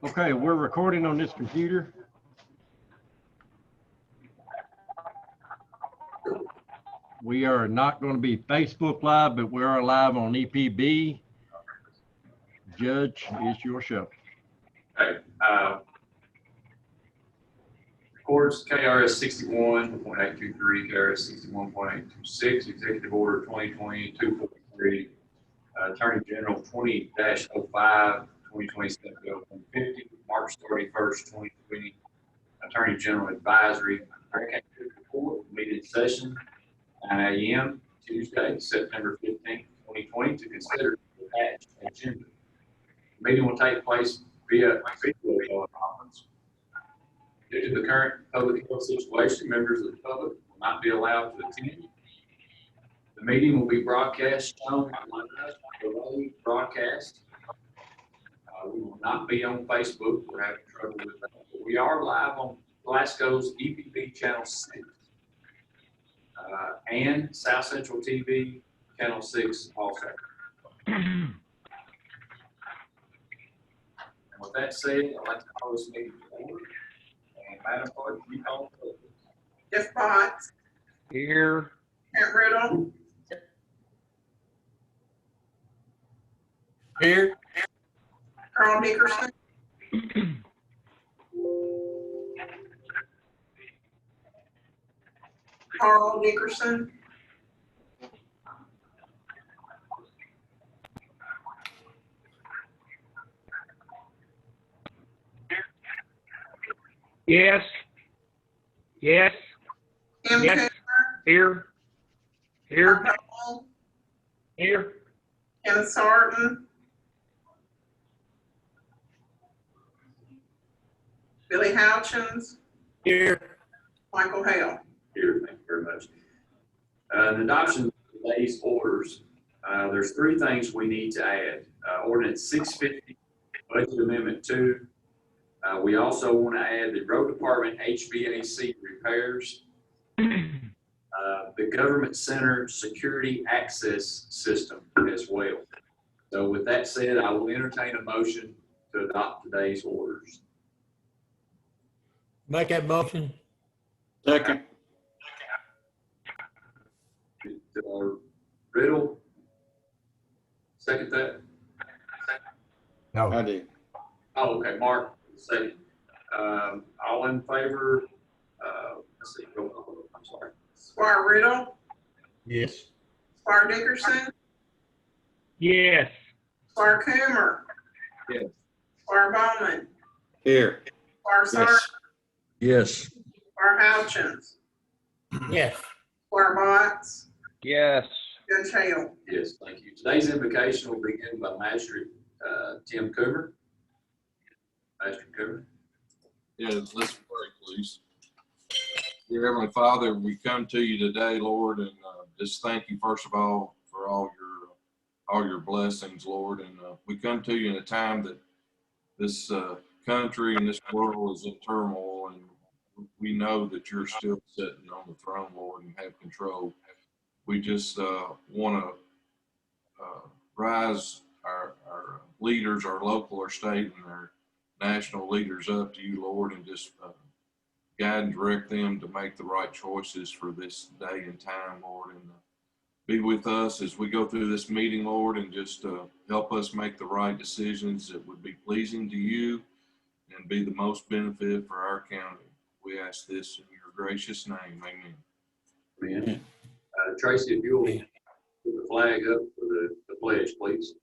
Okay, we're recording on this computer. We are not going to be Facebook Live, but we are live on EPB. Judge, it's your show. Okay. Records KRS 61.823, KRS 61.826, Executive Order 2020-243, Attorney General 20-05, 2027-150, March 31st, 2020, Attorney General Advisory, Hurricane Report, meeting session, 9 a.m. Tuesday, September 15th, 2020, to consider the attached agenda. The meeting will take place via video conference. Due to the current public health situation, members of the public will not be allowed to attend. The meeting will be broadcast on live broadcast. We will not be on Facebook. We're having trouble with that. But we are live on Glasgow's EPB Channel 6 and South Central TV Channel 6 also. And with that said, I'd like to call this meeting to order. And Madam Clerk, you call the roll. Jeff Potts. Here. Kent Riddle. Here. Carl Dickerson. Carl Dickerson. Yes. Yes. Tim Yes. Cooper. Here. Here. Mark Dole, Here. Ken Sarton. Billy Houchins. Here. Michael Hale. Here, thank you very much. The adoption of today's orders, there's three things we need to add. Ordinance 650, Budget Amendment 2. We also want to add the Road Department HVAC repairs, the Government Center Security Access System as well. So with that said, I will entertain a motion to adopt today's orders. Make that motion. Second. Riddle, second that? No. I do. Oh, okay, Mark, second. All in favor? Let's see, I'm sorry. Squire Riddle. Yes. Squire Dickerson. Yes. Squire Coomer. Yes. Squire Bowman. Here. Squire Sarton. Yes. Squire Houchins. Yes. Squire Potts. Yes. Judge Hale. Yes, thank you. Today's invocation will begin by Magistrate Tim Coomer. Magistrate Coomer. Yeah, let's pray, please. Dear Heavenly Father, we come to you today, Lord, and just thank you first of all for all your blessings, Lord. And we come to you in a time that this country and this world is in turmoil, and we know that you're still sitting on the throne, Lord, and have control. We just want to rise our leaders, our local, our state, and our national leaders up to you, Lord, and just guide and direct them to make the right choices for this day and time, Lord, and be with us as we go through this meeting, Lord, and just help us make the right decisions that would be pleasing to you and be the most benefit for our county. We ask this in your gracious name, amen. Amen. Tracy, if you'll put the flag up for the pledge, please.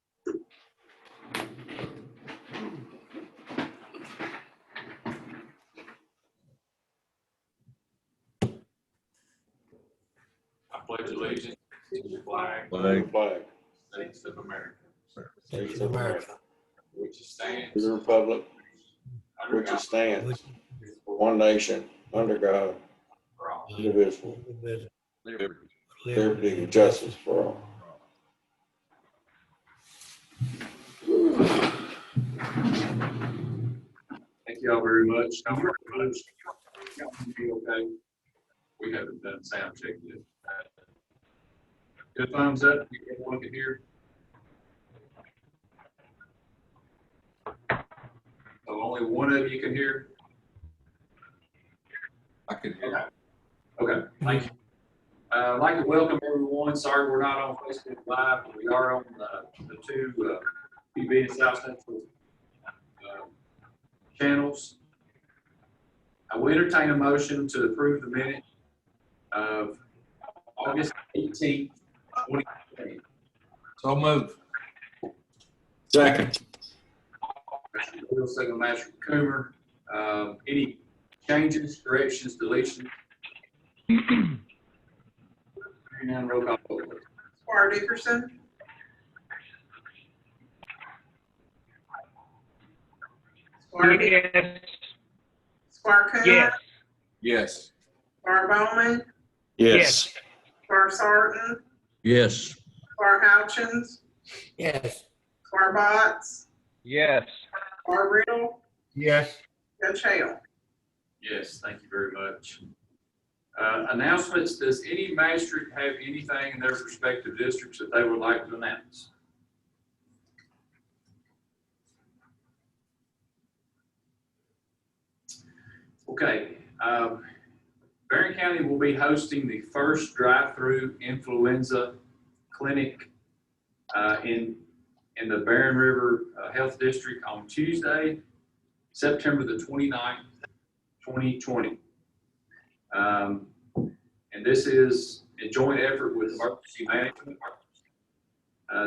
I pledge allegiance to the flag of the Flag. States of America, States of America. which stands To the republic under which God, it stands, one nation, under God, for all. indivisible, Liberty. liberty and justice for all. Thank you all very much. Y'all be okay. We haven't done sound check yet. Good thumbs up. Everyone can hear. So only Only one of you can hear? I can hear. Okay, thank you. I'd like to welcome everyone. Sorry we're not on Facebook Live, but we are on the two PB and South Central channels. I will entertain a motion to approve the minutes of August 18th, 2020. So move. Second. Master Bill, second Master Coomer. Any changes, corrections, deletions? Hearing none, roll call vote, please. Squire Dickerson, Yes. Squire Coomer, Yes. Yes. Squire Bowman, Yes. Squire Sarton, Yes. Squire Houchins, Yes. Squire Botts, Yes. Squire Riddle, Yes. Judge Hale. Yes, thank you very much. Announcements, does any magistrate have anything in their respective districts that they would like to announce? Okay, Barren County will be hosting the first drive-through influenza clinic in the Barren River Health District on Tuesday, September the 29th, 2020. And this is a joint effort with emergency management.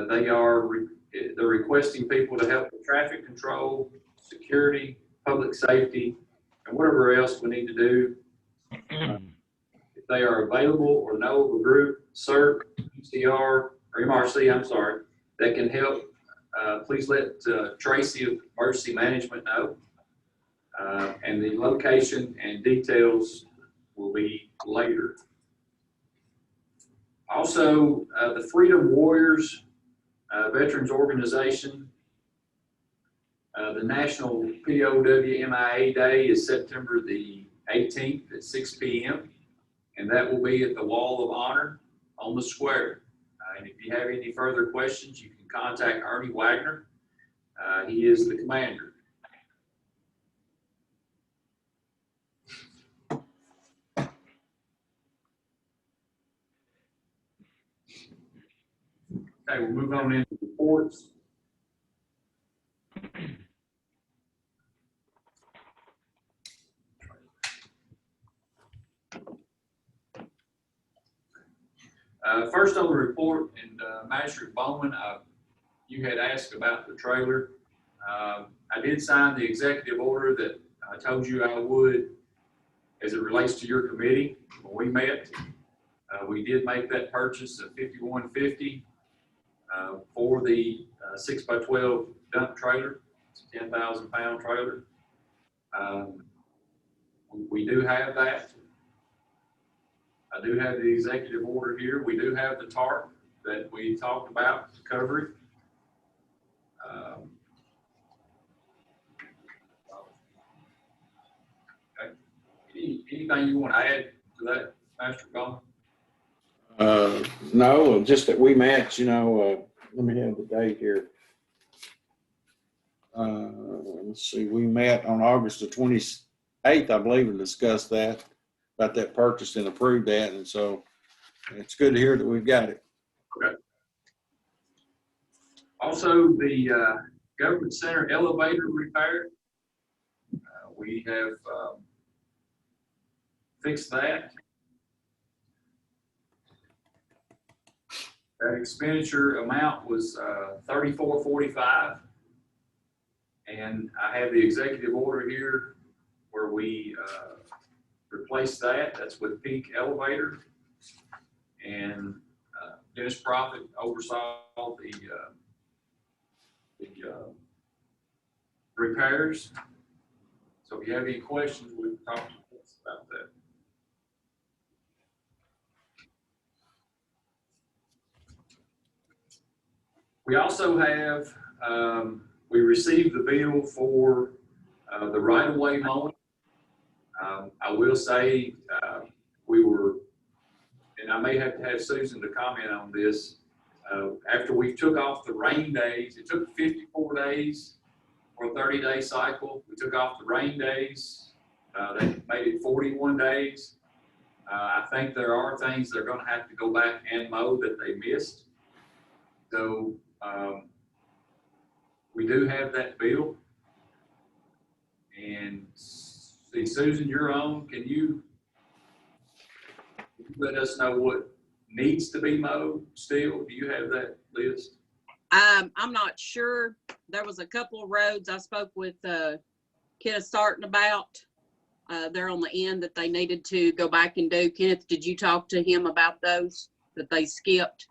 They're requesting people to help with traffic control, security, public safety, and whatever else we need to do. If they are available or know of a group, CERT, UCR, or MRC, I'm sorry, that can help, please let Tracy of Emergency Management know. And the location and details will be later. Also, the Freedom Warriors Veterans Organization, the National POWMIA Day is September the 18th at 6 p.m. And that will be at the Wall of Honor on the square. And if you have any further questions, you can contact Ernie Wagner. He is the commander. Okay, we'll move on into reports. First on the report, and Magistrate Bowman, you had asked about the trailer. I did sign the executive order that I told you I would as it relates to your committee. When we met, we did make that purchase of $51.50 for the 6x12 dump trailer. It's a 10,000 pound trailer. We do have that. I do have the executive order here. We do have the tarp that we talked about to cover it. Okay. Anything you want to add to that, Master Bowman? No, just that we met, let me have the date here. Let's see, we met on August the 28th, I believe, and discussed that, about that purchase and approved that. And so it's good to hear that we've got it. Okay. Also, the Government Center elevator repair, we have fixed that. That expenditure amount was $34.45, and I have the executive order here where we replaced that. That's with Peak Elevator, and Dennis Profit oversaw the repairs. So if you have any questions, we can talk to us about that. We also have, we received the bill for the right-of-way mowing. I will say we were, and I may have to have Susan to comment on this, after we took off the rain days, it took 54 days for 30-day cycle. We took off the rain days. They made it 41 days. I think there are things they're gonna have to go back and mow that they missed. So, we do have that bill. And see, Susan, you're on. Can you let us know what needs to be mowed still? Do you have that list? I'm not sure. There was a couple of roads I spoke with Kenneth Starton about. They're on the end that they needed to go back and do. Kenneth, did you talk to him about those that they skipped?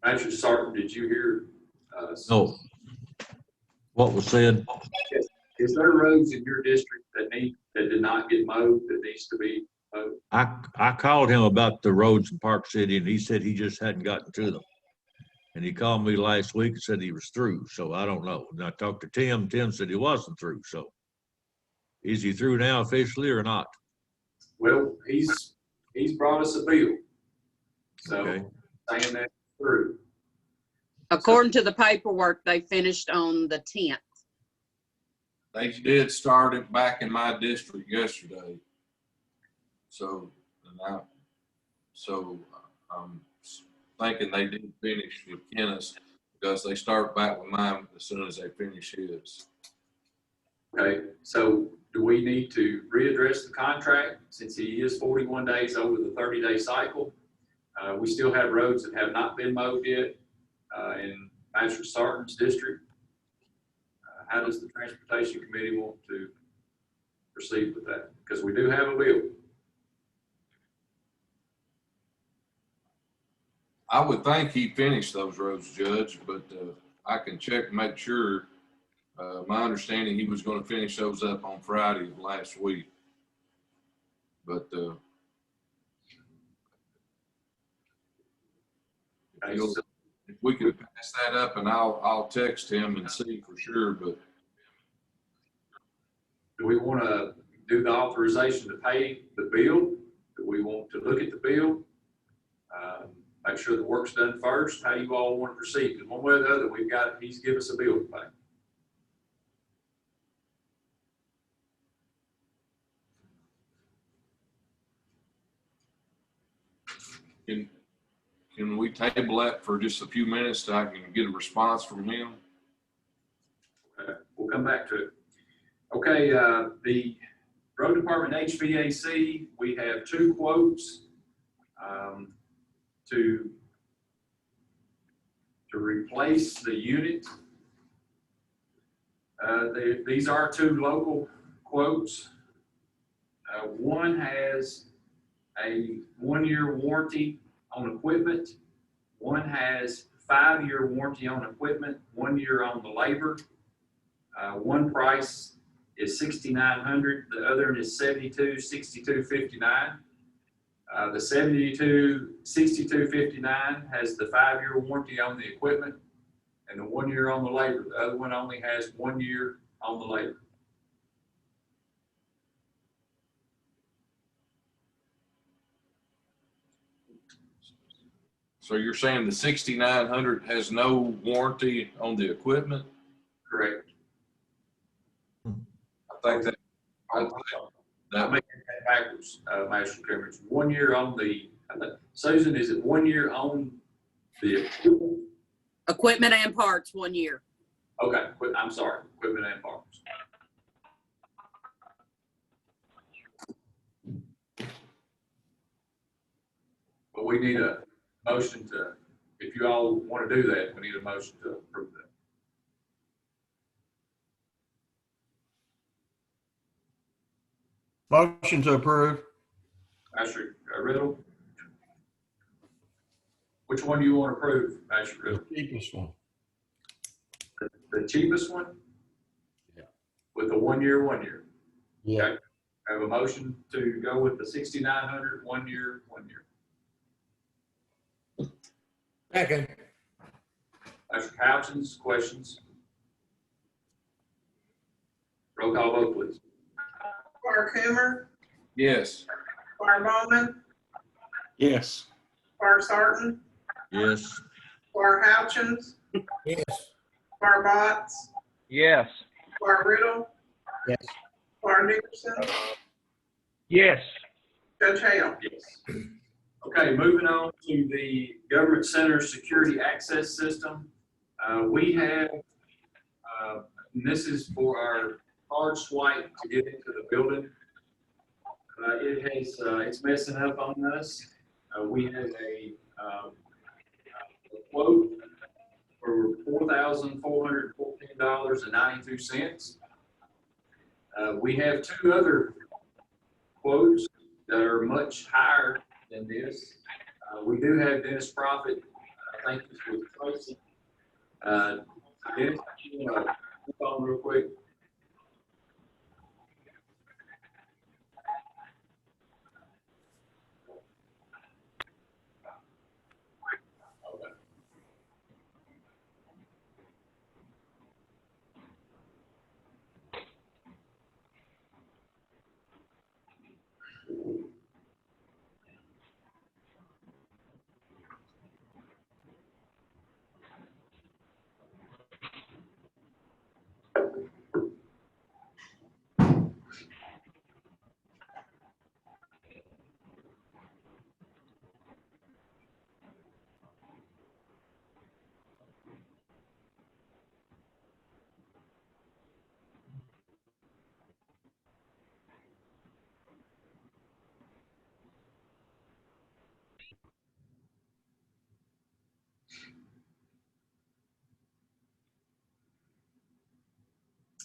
Mr. Sarton, did you hear? No. What was said? Is there roads in your district that did not get mowed that needs to be mowed? I called him about the roads in Park City, and he said he just hadn't gotten to them. And he called me last week and said he was through, so I don't know. And I talked to Tim. Tim said he wasn't through, so is he through now officially or not? Well, he's brought us a bill. So Okay. saying that through. According to the paperwork, they finished on the 10th. They did start it back in my district yesterday. So, I'm thinking they did finish with Kenneth because they start back with mine as soon as they finish his. Okay, so do we need to readdress the contract since he is 41 days over the 30-day cycle? We still have roads that have not been mowed yet in Master Sarton's district. How does the Transportation Committee want to proceed with that? Because we do have a bill. I would think he finished those roads, Judge, but I can check and make sure. My understanding, he was going to finish those up on Friday of last week. But if we could pass that up, and I'll text him and see for sure. But Do we want to do the authorization to pay the bill? Do we want to look at the bill? Make sure the work's done first? How you all want to proceed? Because one way or the other, he's given us a bill to pay. can we table that for just a few minutes so I can get a response from him? Okay, we'll come back to it. Okay, the road department HVAC, we have 2 quotes to replace the unit. These are 2 local quotes. One has a 1-year warranty on equipment. One has 5-year warranty on equipment, 1 year on the labor. One price is $6,900. The other is $62,59. The $62,59 has the 5-year warranty on the equipment and the 1 year on the labor. The other one only has 1 year on the labor. So you're saying the 6,900 has no warranty on the equipment? Correct. I think that. I'm making that backwards, Master Chairman. It's 1 year on the, Susan, is it 1 year on the equipment? Equipment and parts, 1 year. Okay, I'm sorry, equipment and parts. But we need a motion to, if you all want to do that, we need a motion to approve that. Motion to approve. Master Riddle? Which one do you want to approve, Master Riddle? Cheapest one. The cheapest one? Yeah. With the 1 year, 1 year. Yeah. Okay. I have a motion to go with the 6,900, 1 year, 1 year. Second. Master Houchins, questions? Roll call vote, please. Barcoomer, Yes. Squire Bowman, Yes. Squire Sarton, Yes. Squire Houchins, Yes. Squire Botts, Yes. Squire Riddle, Yes. Squire Nicholson, Yes. Judge Hale. Yes. Okay, moving on to the Government Center Security Access System. We have, and this is for our card swipe to get into the building. It's messing up on us. We have a quote for $4,414.92. We have two other quotes that are much higher than this. We do have Dennis Profit, I think it's with Tracy. Dennis, you want to flip on real quick? Okay.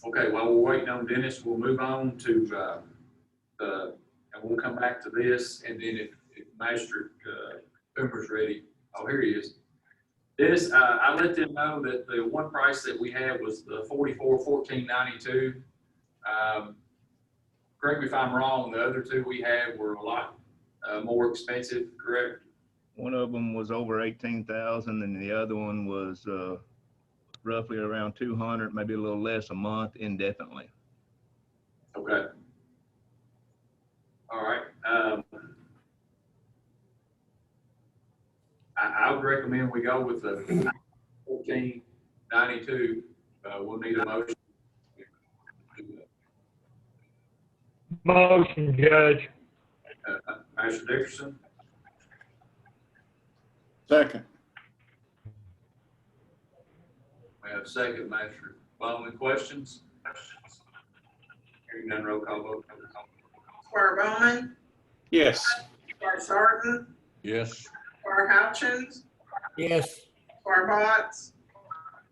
Okay, while we're waiting on Dennis, we'll move on to, and we'll come back to this, and then if Master Coomer's ready, oh, here he is. Dennis, I let them know that the one price that we had was the $44,414.92. Correct me if I'm wrong, the other two we had were a lot more expensive, correct? One of them was over 18,000 and the other one was roughly around 200, maybe a little less a month indefinitely. Okay. All right. I would recommend we go with the 1492. We'll need a motion. Motion, Judge. Master Dickerson, Second. we have a second. Master Bowman, questions? Hearing none, roll call vote. Squire Bowman, Yes. Squire Sarton, Yes. Squire Houchins, Yes. Squire Botts,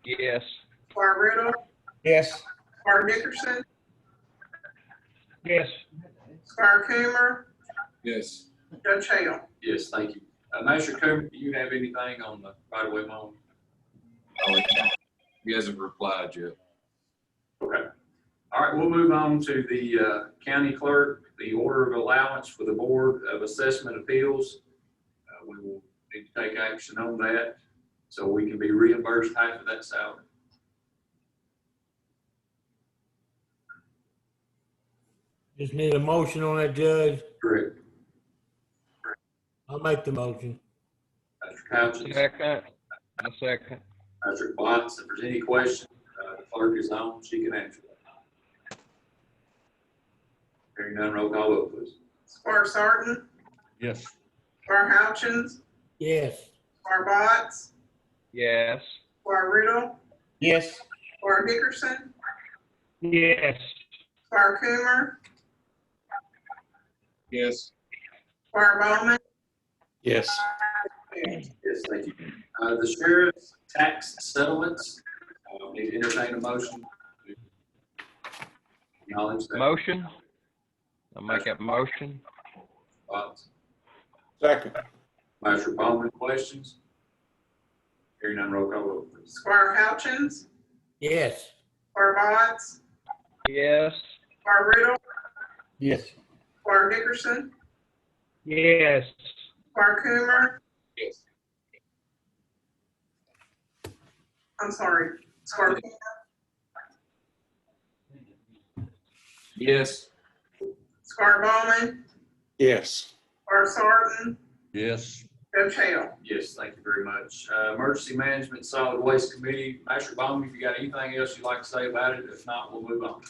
Yes. Squire Riddle, Yes. Squire Dickerson, Yes. Squire Coomer, Yes. Judge Hale. Yes, thank you. Master Coomer, do you have anything on the right-of-way mowing? Oh, he hasn't replied yet. Okay. All right, we'll move on to the county clerk, the order of allowance for the Board of Assessment Appeals. We will need to take action on that so we can be reimbursed half of that salary. Just need a motion on that, Judge. Correct. I'll make the motion. Patrick Houchins, Second. A second. Patrick Watts, if there's any question, the clerk is on, she can answer that. Hearing none, roll call vote, please. Squire Sarton, Yes. Squire Houchins, Yes. Squire Botts, Yes. Squire Riddle, Yes. Squire Dickerson, Yes. Squire Coomer, Yes. Squire Bowman. Yes. Yes, thank you. The sheriff's tax settlements, need to entertain a motion. To acknowledge that. Motion. I'll make that motion. Watts. Second. Master Bowman, questions? Hearing none, roll call vote, please. Squire Houchins, Yes. Squire Botts, Yes. Squire Riddle, Yes. Squire Dickerson, Yes. Squire Coomer, Yes. I'm sorry, Squire Coomer, Yes. Squire Bowman, Yes. Squire Sarton, Yes. Judge Hale. Yes, thank you very much. Emergency Management Solid Waste Committee, Master Bowman, if you got anything else you'd like to say about it, if not, we'll move on.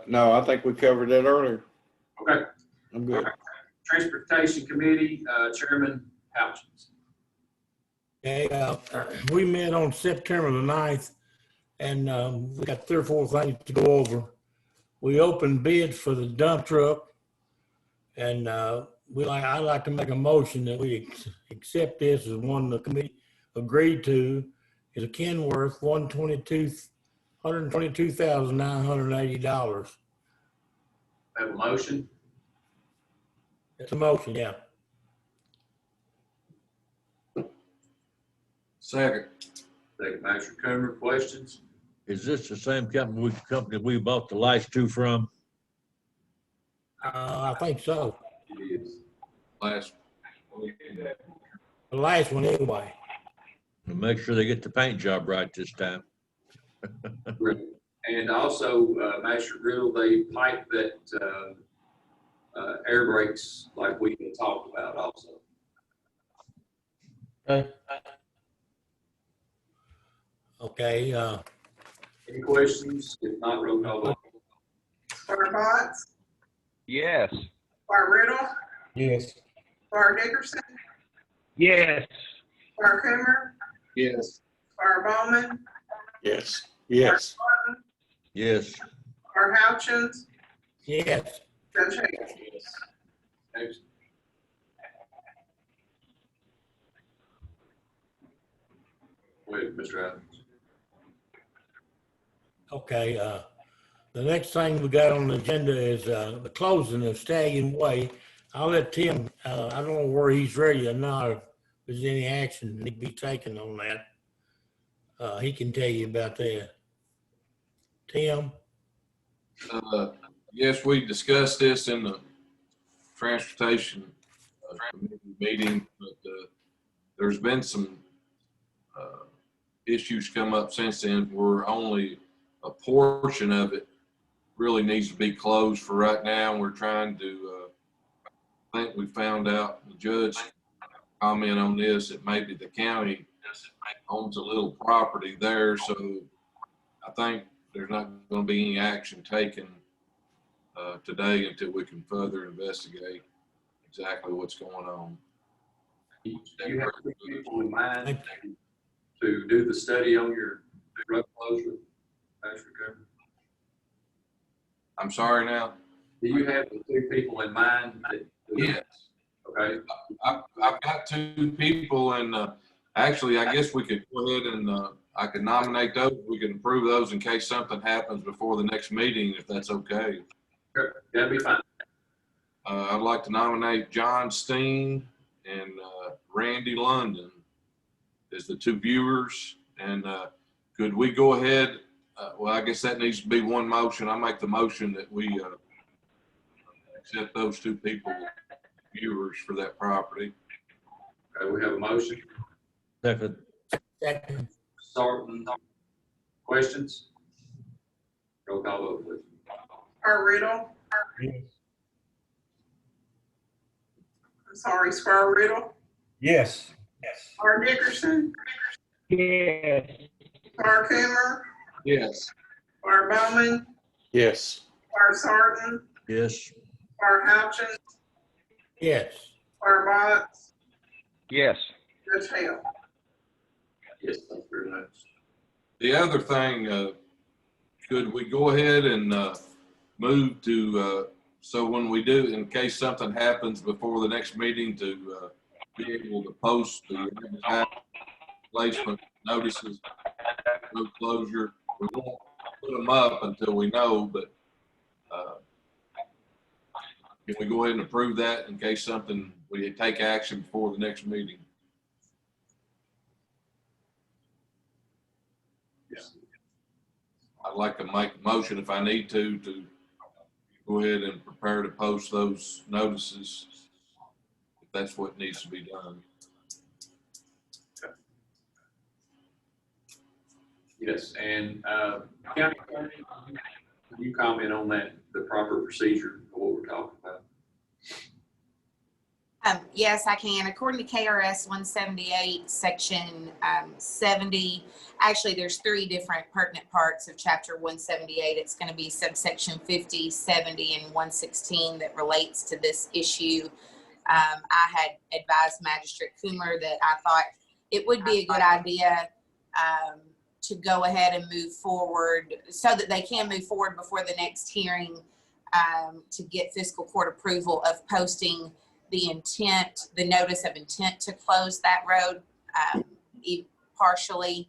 No, I think we covered that earlier. Okay. I'm good. Transportation Committee, Chairman Houchins. Okay, we met on September the 9th, and we got 3 or 4 things to go over. We opened bids for the dump truck, and I'd like to make a motion that we accept this as one the committee agreed to. Is a Kenworth $122,980. Have a motion? It's a motion, yeah. Second. Second, Master Coomer, questions? Is this the same company we bought the last 2 from? I think so. It is. Last. The last one anyway. To make sure they get the paint job right this time. And also, Master Riddle, they pipe that air brakes like we can talk about also. Okay, Any questions? If not, roll call vote. Squire Botts, Yes. Squire Riddle, yes. Squire Dickerson, Yes. Squire Coomer, Yes. Squire Bowman, Yes. Yes. Yes. Squire Houchins, Yes. Judge Hale. Next. Wait, Mr. Adams. Okay, the next thing we got on the agenda is the closing of Staggin Way. I'll let Tim, I don't know where he's ready or not, if there's any action that need to be taken on that. He can tell you about that. Tim? Yes, we discussed this in the transportation committee meeting, but there's been some issues come up since then where only a portion of it really needs to be closed for right now. We're trying to, I think we found out, the judge comment on this, that maybe the county owns a little property there. So I think there's not going to be any action taken today until we can further investigate exactly what's going on. Do you have people in mind to do the study on your road closure, Master Coomer? I'm sorry now? Do you have the 2 people in mind that? Yes. Okay. I've got 2 people, and actually, I guess we could go ahead and I could nominate those. We can approve those in case something happens before the next meeting, if that's okay. Sure. That'd be fine. I'd like to nominate John Steen and Randy London as the 2 viewers. And could we go ahead? Well, I guess that needs to be one motion. I make the motion that we accept those 2 people, viewers, for that property. Okay, we have a motion. Second. Second. Sarton, questions? Roll call vote, please. Squire Riddle, I'm sorry, Squire Riddle, Yes. Squire Dickerson, Yes. Squire Coomer, Yes. Squire Bowman, Yes. Squire Sarton, Yes. Squire Houchins, Yes. Squire Botts, Yes. Judge Hale. Yes, thank you very much. The other thing, could we go ahead and move to, so when we do, in case something happens before the next meeting, to be able to post the placement notices, road closure. We won't put them up until we know, but can we go ahead and approve that in case something, we take action before the next meeting? Yes. I'd like to make a motion if I need to go ahead and prepare to post those notices, if that's what needs to be done. Yes, and county attorney, can you comment on that, the proper procedure of what we're talking about? Yes, I can. According to KRS 178, section 70, actually there's 3 different pertinent parts of chapter 178. It's going to be subsection 50, 70, and 116 that relates to this issue. I had advised Magistrate Coomer that I thought it would be a good idea to go ahead and move forward so that they can move forward before the next hearing to get fiscal court approval of posting the intent, the notice of intent to close that road partially.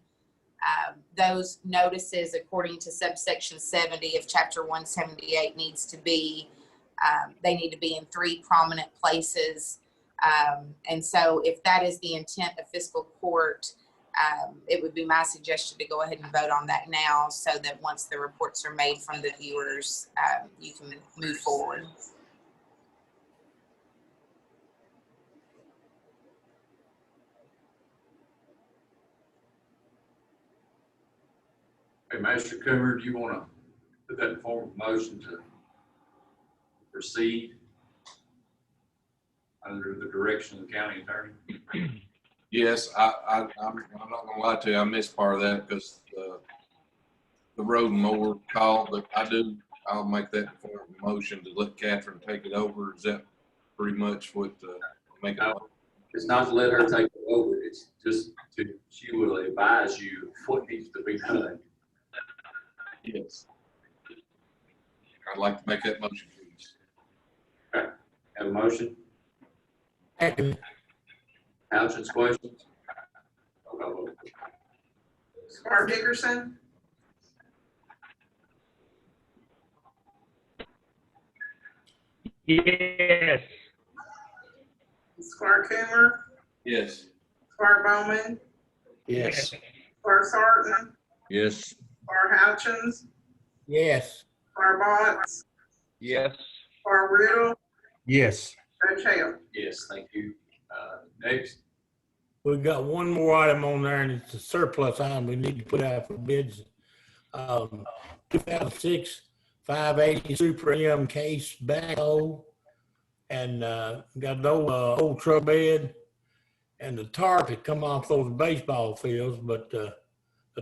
Those notices, according to subsection 70 of chapter 178, needs to be, they need to be in 3 prominent places. And so if that is the intent of fiscal court, it would be my suggestion to go ahead and vote on that now so that once the reports are made from the viewers, you can move forward. Hey, Master Coomer, do you want to put that in form of motion to proceed under the direction of the county attorney? Yes, I'm not gonna lie to you, I missed part of that because the road and mower call, but I'll make that in form of motion to let Catherine take it over. Is that pretty much what, make it? No, it's not to let her take it over, it's just she will advise you what needs to be done. Yes. I'd like to make that motion, please. Okay, have a motion? Second. Houchin's questions? Squire Dickerson, Yes. Squire Coomer, Yes. Squire Bowman, Yes. Squire Sarton, Yes. Squire Houchins, Yes. Squire Botts, Yes. Squire Riddle, Yes. Judge Hale. Yes, thank you. Next, We've got one more item on there, and it's a surplus item we need to put out for bids. 2006 580 Super M case backhoe, and got an old truck bed, and the tarp had come off those baseball fields, but the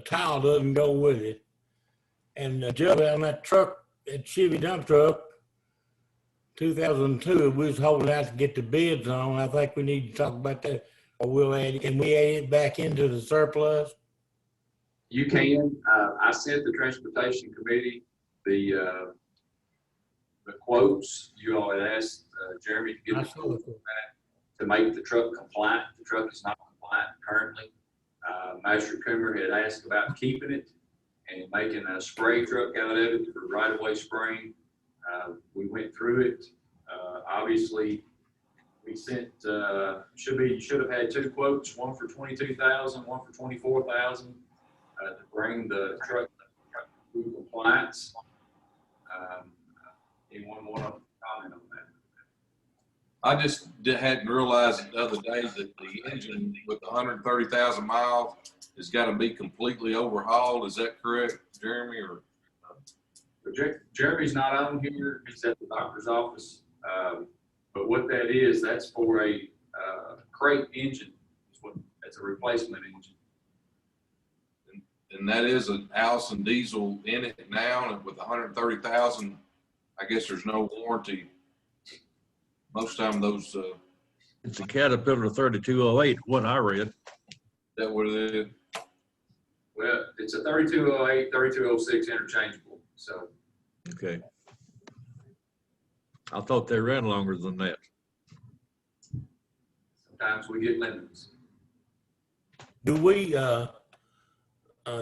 tile doesn't go with it. And the jug on that truck, that Chevy dump truck, 2002, we was holding out to get the bids on. I think we need to talk about that. Or we'll add, can we add it back into the surplus? you can, I sent the transportation committee the quotes. You all had asked Jeremy to get I the saw quotes it. to make the truck compliant. The truck is not compliant currently. Master Coomer had asked about keeping it and making a spray truck out of it for right-of-way spraying. We went through it. Obviously, we sent, you should have had 2 quotes, one for $22,000, one for $24,000, to bring the truck to compliance. Anyone want to comment on that? I just hadn't realized the other day that the engine with 130,000 miles has got to be completely overhauled. Is that correct, Jeremy? Or Jeremy's not on here. He's at the doctor's office. But what that is, that's for a crate engine. That's a replacement engine. and that is an Allison diesel in it now, and with 130,000, I guess there's no warranty. Most time those. It's a Caterpillar 3208, what I read. That what it is? Well, it's a 3208, 3206 interchangeable. So Okay. I thought they ran longer than that. sometimes we get limits. Do we,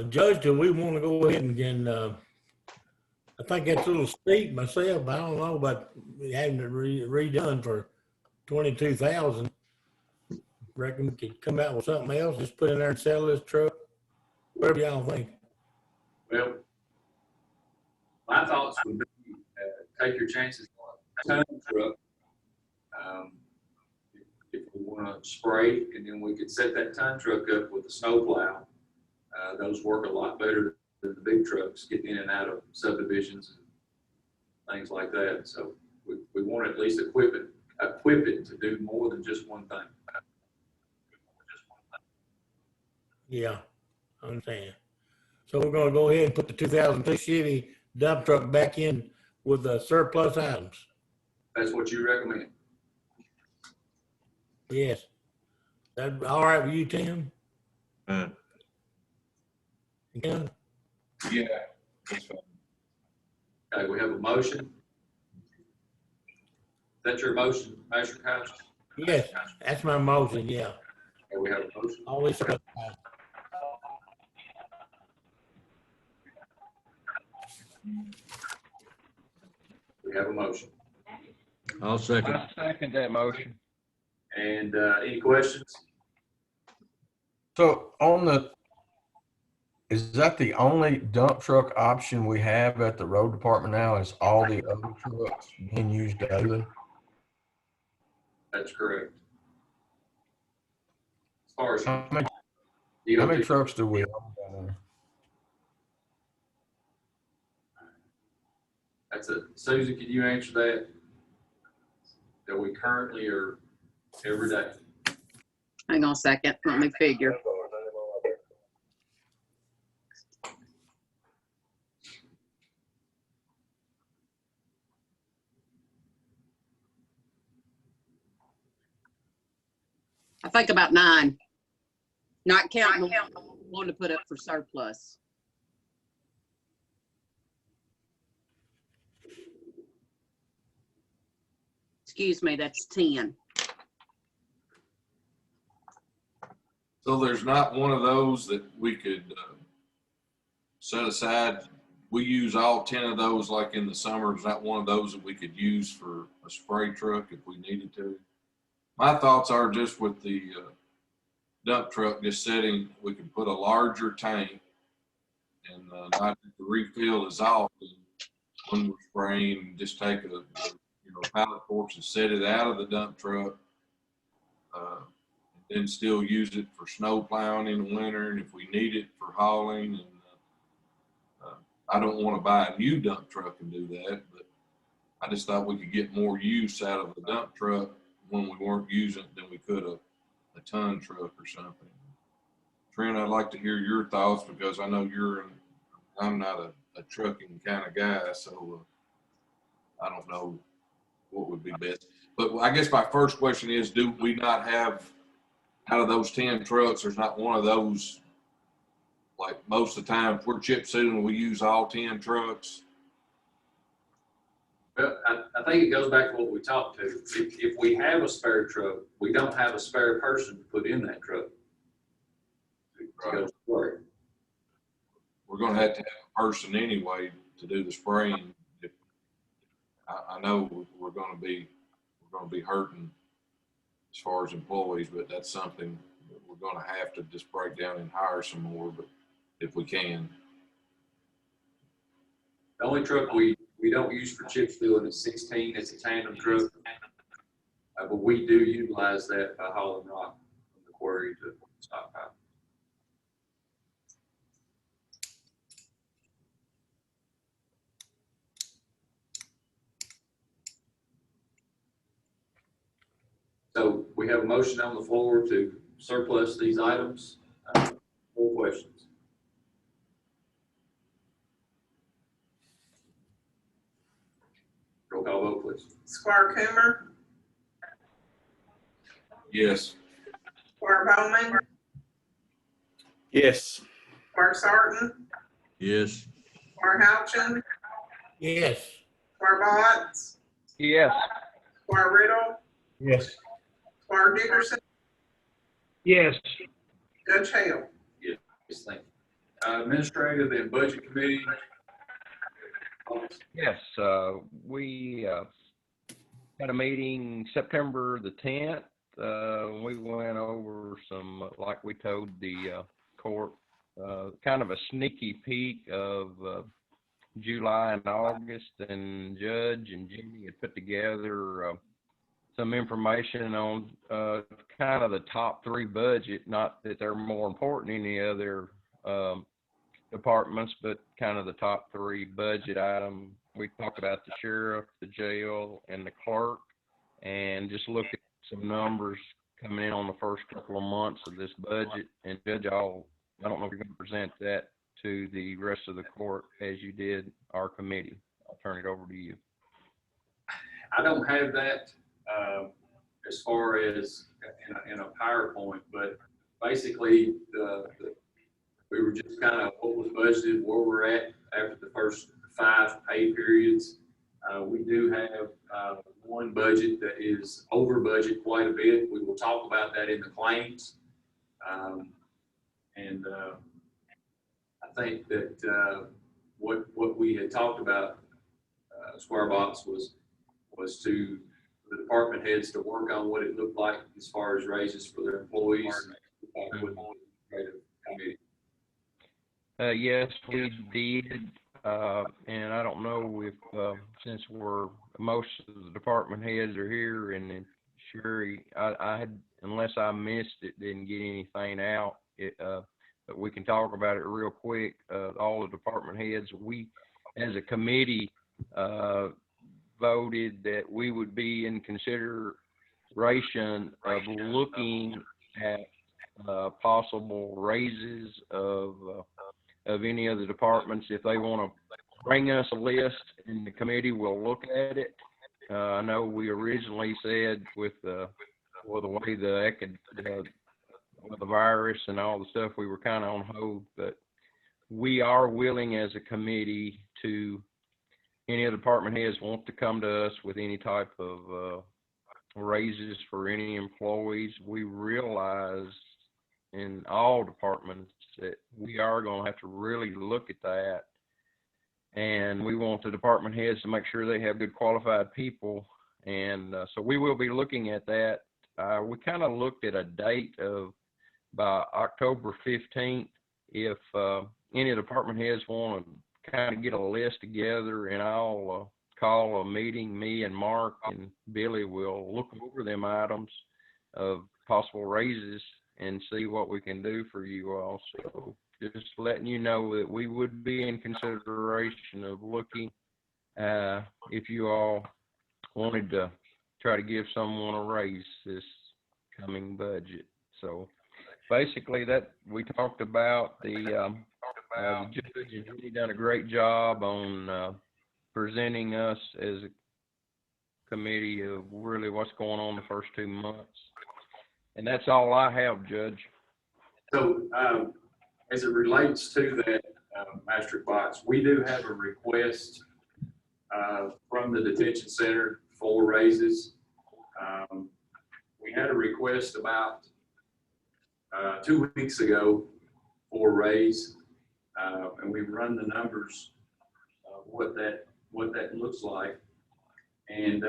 Judge, do we want to go ahead and I think that's a little steep myself. I don't know about having it redone for 22,000. Reckon we could come out with something else, just put in there and sell this truck. Whatever y'all think. Well, my thoughts would be take your chances on a ton truck. If we want to spray, and then we could set that ton truck up with a snow plow. Those work a lot better than the big trucks getting in and out of subdivisions and things like that. So we want to at least equip it equip it to do more than just one thing. Yeah, I understand. So we're gonna go ahead and put the 2002 Chevy dump truck back in with the surplus items. That's what you recommend. Yes. That all right with you, Tim? Uh, Yeah. Yeah, that's fine. Okay, we have a motion. Is that your motion, Measure House? Yes, that's my motion, yeah. Okay, we have a motion. Always. We have a motion. I'll second. I second that motion. And any questions? So is that the only dump truck option we have at the road department now? Is all the other trucks being used daily? That's correct. As far as How many DOT, trucks do we own down there? Susan, can you answer that? That we currently are every day. Hang on a second, let me figure. I think about 9, not counting the one to put up for surplus. Excuse me, that's 10. So there's not one of those that we could set aside. We use all 10 of those like in the summer. Is not one of those that we could use for a spray truck if we needed to. My thoughts are just with the dump truck just sitting, we can put a larger tank and not have to refill as often when we're spraying. Just take a pallet forks and set it out of the dump truck. And still use it for snow plowing in the winter, and if we need it for hauling. And I don't want to buy a new dump truck and do that, but I just thought we could get more use out of the dump truck when we weren't using it than we could a ton truck or something. Trent, I'd like to hear your thoughts because I know I'm not a trucking kind of guy, so I don't know what would be best. But I guess my first question is, do we not have, out of those 10 trucks, there's not one of those, like most of the time, if we're chip sealing, we use all 10 trucks? Well, I think it goes back to what we talked to. If we have a spare truck, we don't have a spare person to put in that truck. To go spray. We're going to have a person anyway to do the spraying. I know we're going to be hurting as far as employees, but that's something that we're going to have to just break down and hire some more, but if we can. The only truck we don't use for chip sealing is 16. It's a tandem truck. But we do utilize that by hauling rock from the quarry to stockpile. So we have a motion on the floor to surplus these items. 4 questions. Roll call vote, please. Squire Coomer, Yes. Squire Bowman, Yes. Squire Sarton, Yes. Squire Houchin, Yes. Squire Botts, Yes. Squire Riddle, Yes. Squire Dickerson, Yes. Judge Hale. Yes, thank you. Administrative and Budget Committee. Yes. We had a meeting September the 10th. We went over some, like we told the court, kind of a sneaky peek of July and August, and Judge and Jimmy had put together some information on kind of the top 3 budget, not that they're more important than any other departments, but kind of the top 3 budget item. We talked about the sheriff, the jail, and the clerk, and just look at some numbers coming in on the first couple of months of this budget. And Judge, I don't know if you're going to present that to the rest of the court as you did our committee. I'll turn it over to you. I don't have that as far as in a PowerPoint, but basically we were just kind of what was budgeted, where we're at after the first 5 pay periods. We do have one budget that is over budget quite a bit. We will talk about that in the claims. I think that what we had talked about, Square Box, was to the department heads to work on what it looked like as far as raises for their employees with the administrative committee. Yes, we did. And I don't know if, since most of the department heads are here, and then Sherry, I had, unless I missed it, didn't get anything out. But we can talk about it real quick. All the department heads, we, as a committee, voted that we would be in consideration of looking at possible raises of any of the departments. If they want to bring us a list, and the committee will look at it. I know we originally said with the way with the virus and all the stuff, we were kind of on hold, but we are willing as a committee to, any of the department heads want to come to us with any type of raises for any employees. We realize in all departments that we are going to have to really look at that. And we want the department heads to make sure they have good qualified people. And so we will be looking at that. We kind of looked at a date of by October 15th. If any of the department heads want to kind of get a list together, and I'll call a meeting, me and Mark and Billy will look over them items of possible raises and see what we can do for you all. So just letting you know that we would be in consideration of looking if you all wanted to try to give someone a raise this coming budget. So basically that we talked about the judge has really done a great job on presenting us as a committee of really what's going on the first 2 months. And that's all I have, Judge. So as it relates to that Master Box, we do have a request from the detention center for raises. We had a request about 2 weeks ago for a raise, and we've run the numbers of what that looks like. And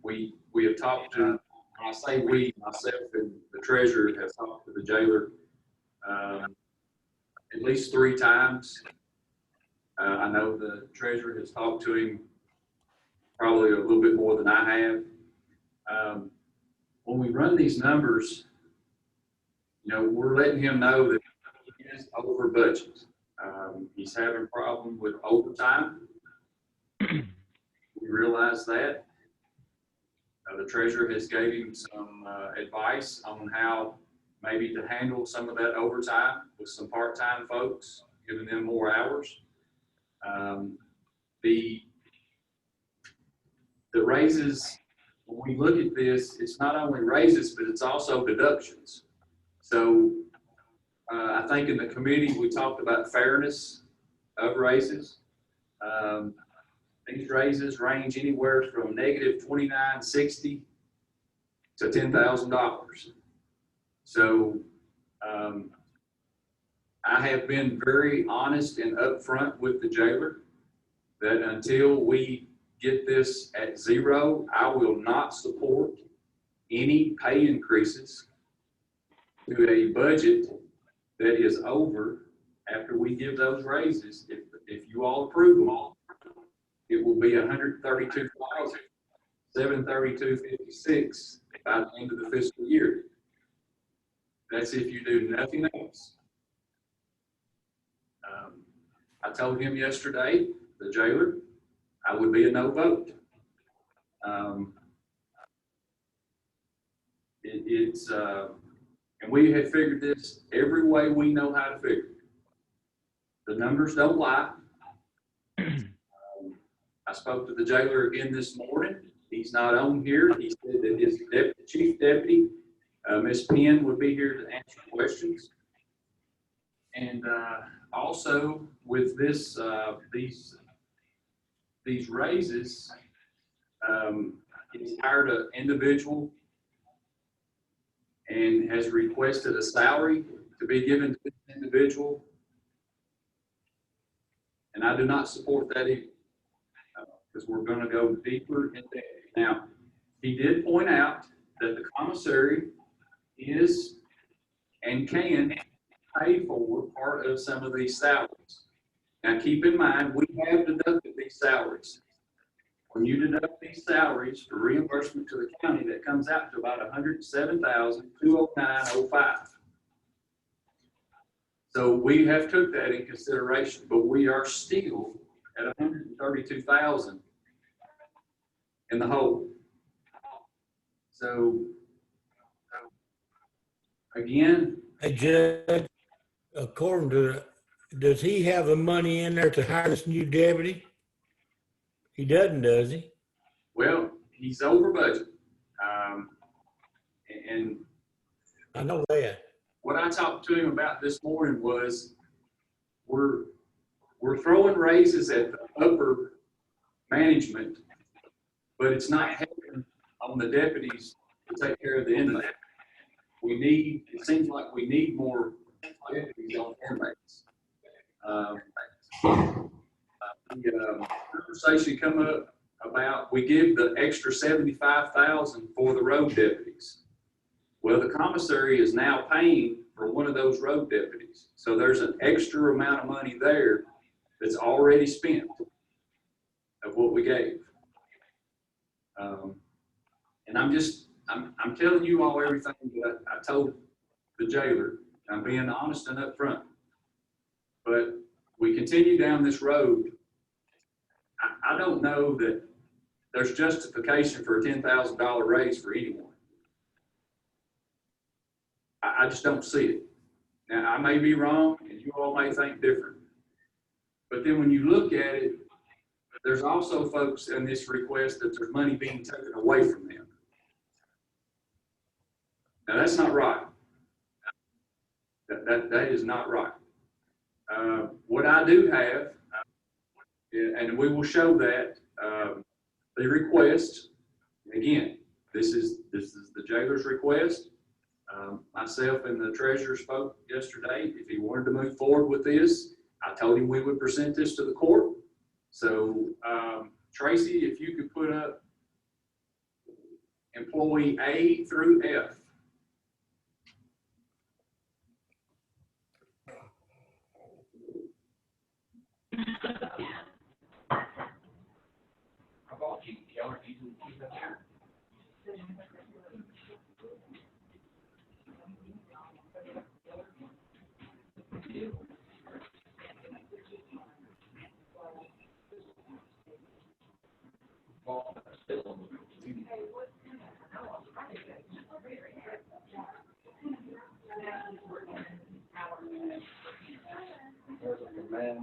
we have talked to, when I say we, myself and the treasurer have talked to the jailer at least 3 times. I know the treasurer has talked to him probably a little bit more than I have. When we run these numbers, you know, we're letting him know that he is over budget. He's having a problem with overtime. We realize that. The treasurer has gave him some advice on how maybe to handle some of that overtime with some part-time folks, giving them more hours. The raises, when we look at this, it's not only raises, but it's also deductions. So I think in the committee, we talked about fairness of raises. These raises range anywhere from negative $29.60 to $10,000. So I have been very honest and upfront with the jailer that until we get this at 0, I will not support any pay increases to a budget that is over after we give those raises. If you all approve them all, it will be $132,732.56 by the end of the fiscal year. That's if you do nothing else. I told him yesterday, the jailer, I would be a no vote. It's, and we had figured this every way we know how to figure it. The numbers don't lie. I spoke to the jailer again this morning. He's not on here. He said that his chief deputy, Ms. Penn, would be here to answer questions. And also with this, these raises, he's hired an individual and has requested a salary to be given to this individual. And I do not support that either, because we're going to go deeper in that. Now, he did point out that the commissary is and can pay for part of some of these salaries. Now, keep in mind, we have deducted these salaries. When you deduct these salaries for reimbursement to the county, that comes out to about $107,209.05. So we have took that in consideration, but we are still at $132,000 in the hole. So again, Hey, Judge, according to, does he have the money in there to hire this new deputy? He doesn't, does he? well, he's over budget. And I know that. what I talked to him about this morning was we're throwing raises at the upper management, but it's not helping on the deputies to take care of the inmates. It seems like we need more deputies on inmates. The conversation come up about we give the extra $75,000 for the road deputies. Well, the commissary is now paying for one of those road deputies. So there's an extra amount of money there that's already spent of what we gave. And I'm telling you all everything that I told the jailer. I'm being honest and upfront. But we continue down this road. I don't know that there's justification for a $10,000 raise for anyone. I just don't see it. Now, I may be wrong, and you all may think different. But then when you look at it, there's also folks in this request that there's money being taken away from them. Now, that's not right. That is not right. What I do have, and we will show that, the request, again, this is the jailer's request. Myself and the treasurer spoke yesterday. If he wanted to move forward with this, I told him we would present this to the court. So, Tracy, if you could put up employee A through F.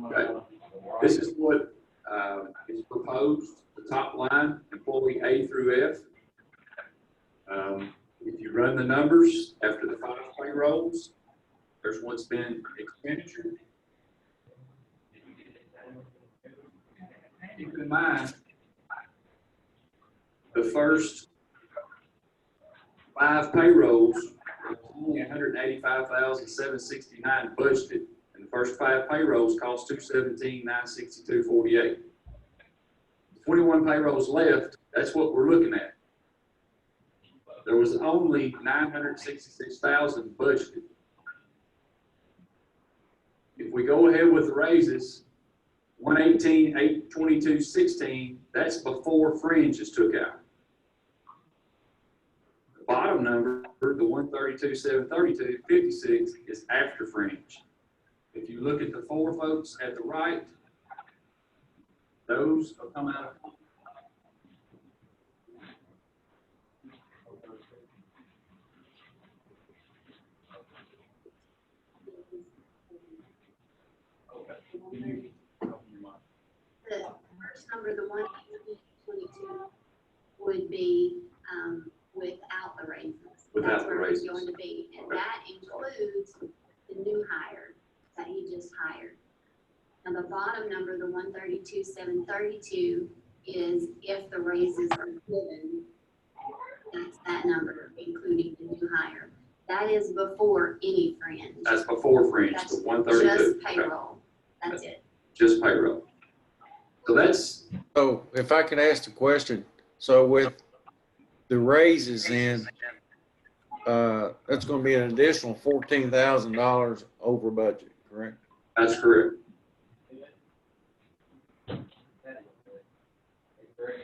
Okay. This is what is proposed, the top line, employee A through F. If you run the numbers after the 5 payrolls, there's what's been expenditure. Keep in mind, the first 5 payrolls, there's only $185,769 budgeted. And the first 5 payrolls cost $217,962.48. 21 payrolls left, that's what we're looking at. There was only $966,000 budgeted. If we go ahead with the raises, 118, 822, 16, that's before fringe is took out. The bottom number, the 132, 732, 56 is after fringe. If you look at the 4 folks at the right, those will come out of. The first number, the 122, would be without the raises. Without That's the where it's raises. going to be, and that includes the new hire that he just hired. Now, the bottom number, the 132,732, is if the raises are given. That's that number, including the new hire. That is before any fringe. That's before fringe, That's the 132. just payroll. That's it. Just payroll. So that's, So if I can ask the question, so with the raises in, that's gonna be an additional $14,000 over budget, correct? that's correct. There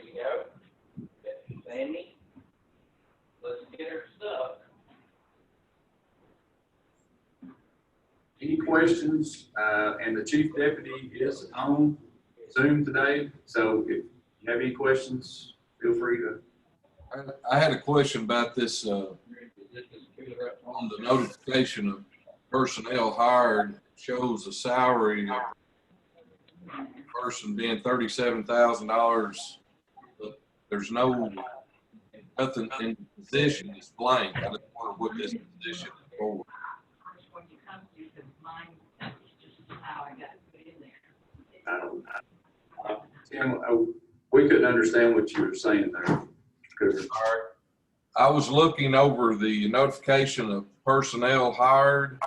you go. Sandy, let's get her stuff. Any questions? And the chief deputy is on Zoom today, so if you have any questions, feel free to. I had a question about this, on the notification of personnel hired, shows the salary of person being $37,000, but there's nothing in the position, it's blank. I just wonder what this position is for. I don't know. Tim, we couldn't understand what you were saying there. Cooper. I was looking over the notification of personnel hired.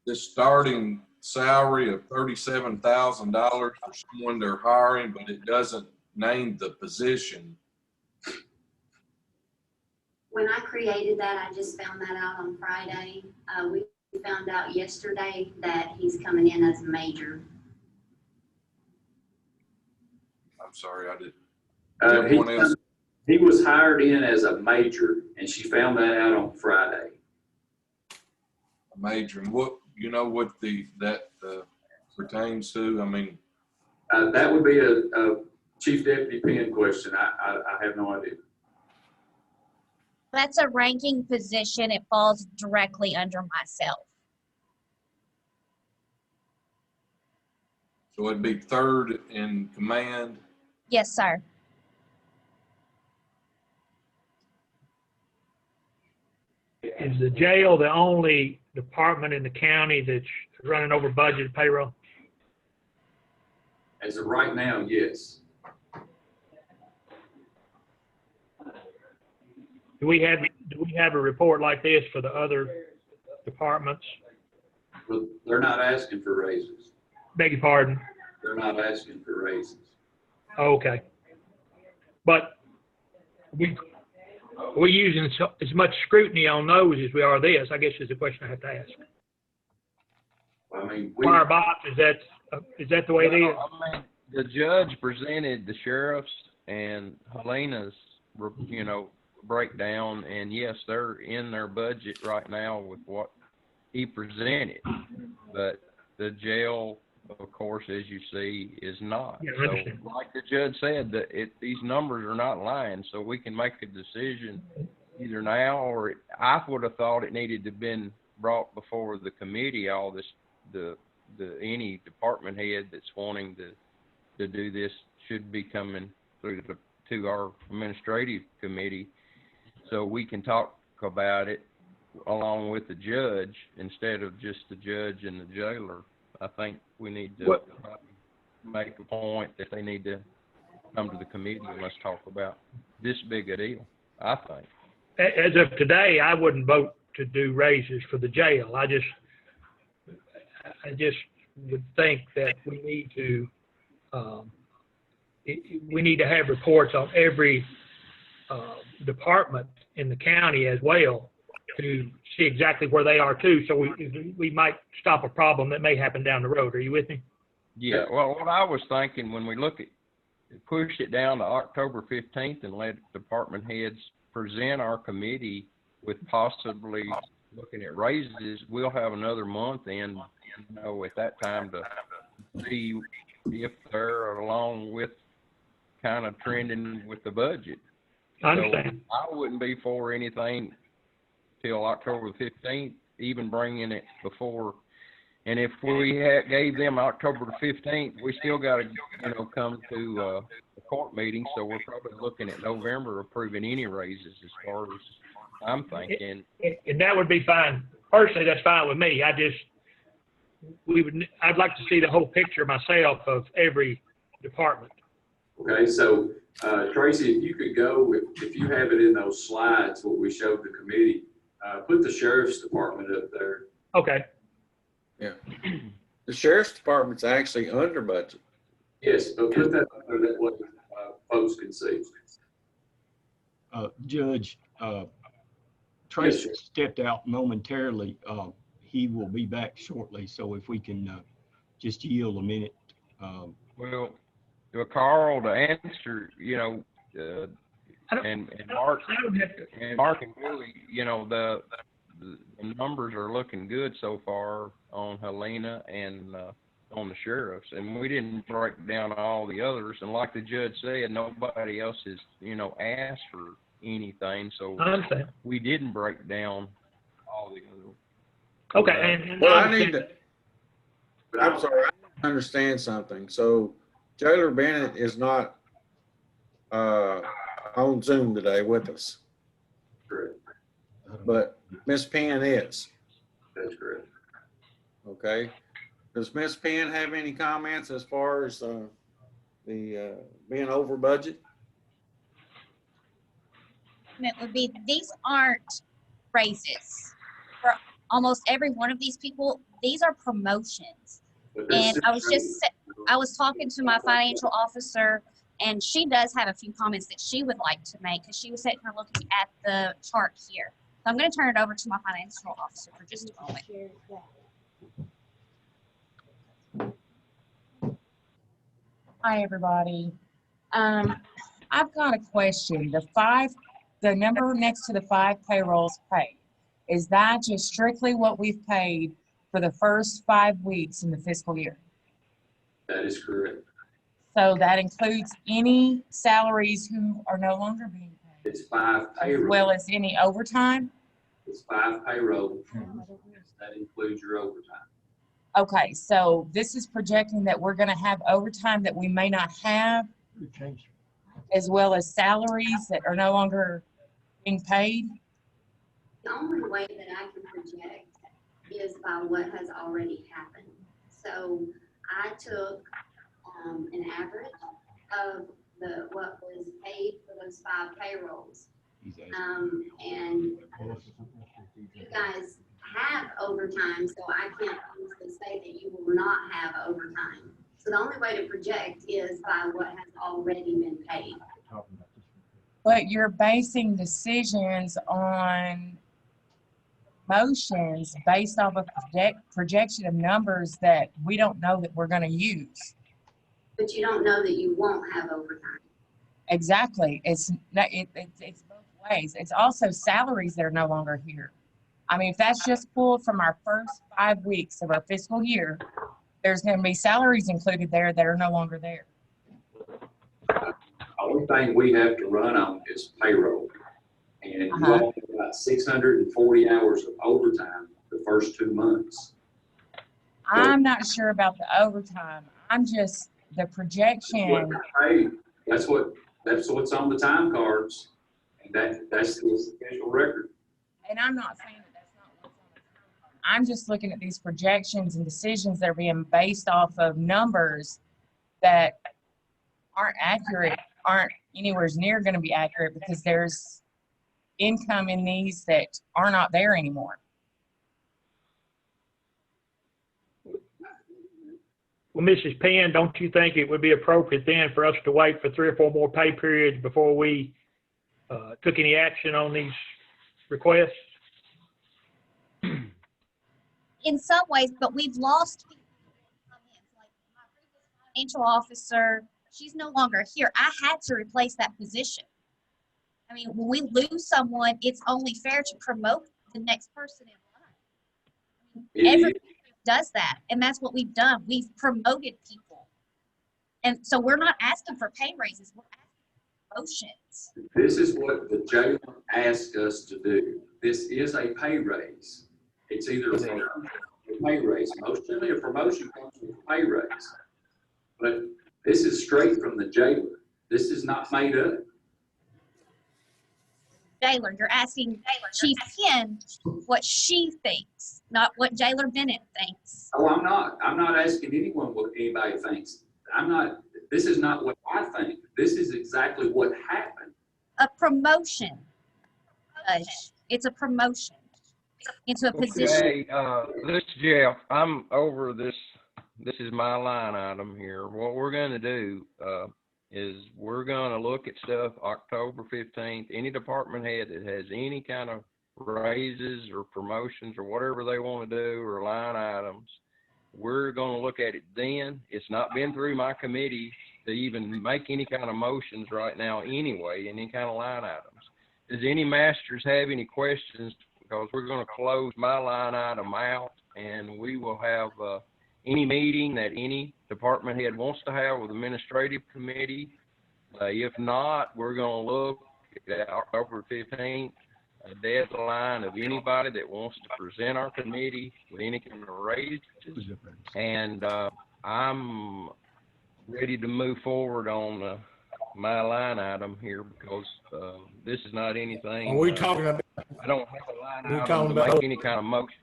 This starting salary of $37,000 for someone they're hiring, but it doesn't name the position. When I created that, I just found that out on Friday. We found out yesterday that he's coming in as a major. I'm sorry, I didn't. He, he was hired in as a major, and she found that out on Friday. A major, and what, you know what that pertains to? I mean, That would be a chief deputy Penn question. I have no idea. That's a ranking position. It falls directly under myself. so it'd be third in command. Yes, sir. Is the jail the only department in the county that's running over budget payroll? As of right now, yes. Do we have a report like this for the other departments? But they're not asking for raises. Beg your pardon? They're not asking for raises. Okay. But we're using as much scrutiny on those as we are this, I guess is the question I have to ask. I mean, Fire box, is that the way it is? I mean, the judge presented the sheriff's and Helena's, breakdown, and yes, they're in their budget right now with what he presented, but the jail, of course, as you see, is not. Yeah, I so, understand. like the judge said, that these numbers are not lying, so we can make a decision either now or I would have thought it needed to have been brought before the committee. All this, any department head that's wanting to do this should be coming through to our administrative committee, so we can talk about it along with the judge instead of just the judge and the jailer. I think we need to make a point that they need to come to the committee and let's talk about this big a deal, I think. As of today, I wouldn't vote to do raises for the jail. I just would think that we need to have reports on every department in the county as well to see exactly where they are too. So we might stop a problem that may happen down the road. Are you with me? Yeah. Well, what I was thinking when we push it down to October 15th and let department heads present our committee with possibly looking at raises, we'll have another month in, at that time to see if they're along with kind of trending with the budget. I understand. So I wouldn't be for anything till October 15th, even bringing it before And if we gave them October the 15th, we still got to, come to the court meeting. So we're probably looking at November approving any raises as far as I'm thinking. And that would be fine. Personally, that's fine with me. I'd like to see the whole picture myself of every department. Okay, so Tracy, if you could go, if you have it in those slides, what we showed the committee, put the sheriff's department up there. Okay. Yeah. The sheriff's department's actually under budget. Yes, but put that up there that way folks can see. Judge, Tracy stepped out momentarily. He will be back shortly, so if we can just yield a minute. Well, Carl, to answer, and Mark and Billy, the numbers are looking good so far on Helena and on the sheriffs, and we didn't break down all the others. And like the judge said, nobody else has, asked for anything, so we didn't break down all the others. Okay. Well, I'm sorry, I understand something. So Jailer Bennett is not on Zoom today with us. Correct. But Miss Penn is. That's correct. Okay. Does Miss Penn have any comments as far as the being over budget? It would be, these aren't raises. For almost every one of these people, these are promotions. And I was talking to my financial officer, and she does have a few comments that she would like to make because she was sitting here looking at the chart here. So I'm going to turn it over to my financial officer for just a moment. Hi, everybody. I've got a question. The number next to the 5 payrolls paid, is that just strictly what we've paid for the first 5 weeks in the fiscal year? That is correct. So that includes any salaries who are no longer being paid? It's 5 payroll. As well as any overtime? It's 5 payroll. That includes your overtime. Okay, so this is projecting that we're gonna have overtime that we may not have, as well as salaries that are no longer being paid? The only way that I can project is by what has already happened. So I took an average of what was paid for those 5 payrolls. And you guys have overtime, so I can't honestly say that you will not have overtime. So the only way to project is by what has already been paid. But you're basing decisions on motions based off of projection of numbers that we don't know that we're gonna use. But you don't know that you won't have overtime. Exactly. It's both ways. It's also salaries that are no longer here. I mean, if that's just pulled from our first 5 weeks of our fiscal year, there's going to be salaries included there that are no longer there. The only thing we have to run on is payroll. And you only got 640 hours of overtime the first 2 months. I'm not sure about the overtime. I'm just the projection. That's what's on the time cards. And that's the official record. And I'm not saying that that's not what's on the time card. I'm just looking at these projections and decisions that are being based off of numbers that aren't accurate, aren't anywhere near going to be accurate because there's income in these that are not there anymore. Well, Mrs. Penn, don't you think it would be appropriate then for us to wait for 3 or 4 more pay periods before we took any action on these requests? In some ways, but we've lost people. Like my previous financial officer, she's no longer here. I had to replace that position. I mean, when we lose someone, it's only fair to promote the next person in line. I mean, everybody does that, and that's what we've done. We've promoted people. And so we're not asking for pay raises, we're asking for promotions. This is what the jailer asked us to do. This is a pay raise. It's either a pay raise. Most generally, a promotion comes with a pay raise. But this is straight from the jailer. This is not made up. Jailer, you're asking Chief Ken what she thinks, not what Jailer Bennett thinks. Oh, I'm not. I'm not asking anyone what anybody thinks. This is not what I think. This is exactly what happened. A promotion, Judge. It's a promotion into a position. Okay, this is Jeff. I'm over this. This is my line item here. What we're gonna do, is we're gonna look at stuff October 15th. Any department head that has any kind of raises or promotions or whatever they want to do or line items, we're gonna look at it then. It's not been through my committee to even make any kind of motions right now anyway, any kind of line items. Does any masters have any questions? Because we're gonna close my line item out, and we will have, any meeting that any department head wants to have with the administrative committee. If not, we're going to look at October 15th, a deadline of anybody that wants to present our committee with any kind of raises. And I'm ready to move forward on my line item here because this is not anything. Are we talking about? I don't have a line We're item talking to about- make any kind of motion.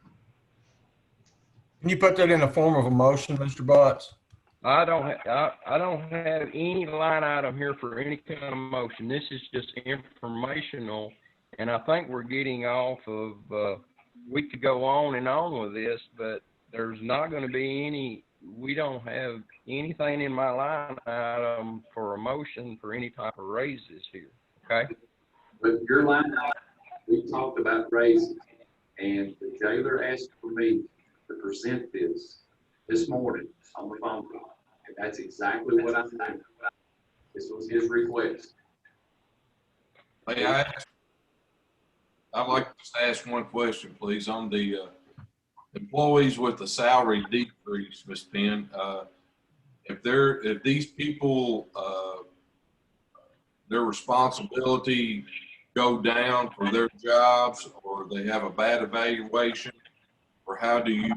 Can you put that in the form of a motion, Mr. Butts? I don't have any line item here for any kind of motion. This is just informational, and I think we're getting off of, we could go on and on with this, but there's not going to be any, we don't have anything in my line item for a motion for any type of raises here, okay? But your line item, we talked about raises, and the jailer asked for me to present this morning on the phone call. And that's exactly what I'm doing. This was his request. May I ask? I'd like to just ask one question, please, on the employees with the salary decrease, Ms. Penn. If these people, their responsibility go down for their jobs, or they have a bad evaluation, or how do you,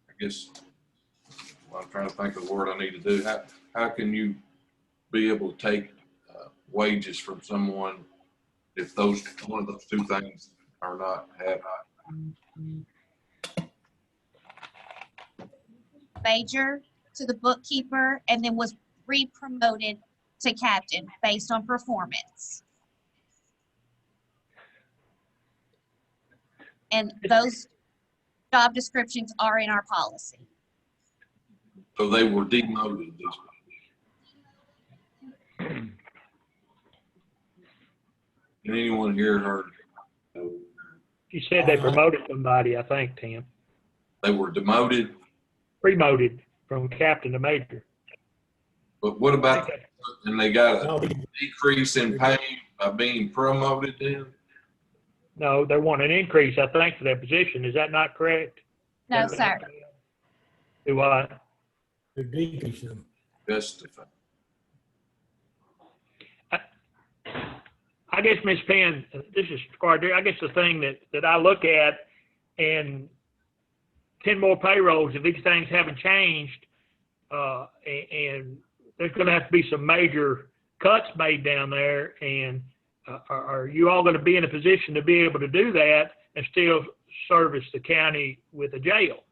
I guess, well, I'm trying to think of the word I need to do. How can you be able to take wages from someone if one of those two things are not happening? Major to the bookkeeper and then was re-promoted to captain based on performance. And those job descriptions are in our policy. So they were demoted. And anyone here heard? You said they promoted somebody, I think, Tim. They were demoted. Promoted from captain to major. But what about, and they got a decrease in pay by being promoted then? No, they want an increase, I think, for their position. Is that not correct? No, sir. Do I? They're decreasing. Justify. I guess, Ms. Penn, this is Squire. I guess the thing that I look at, and 10 more payrolls, if these things haven't changed, and there's going to have to be some major cuts made down there, and are you all going to be in a position to be able to do that and still service the county with a jail?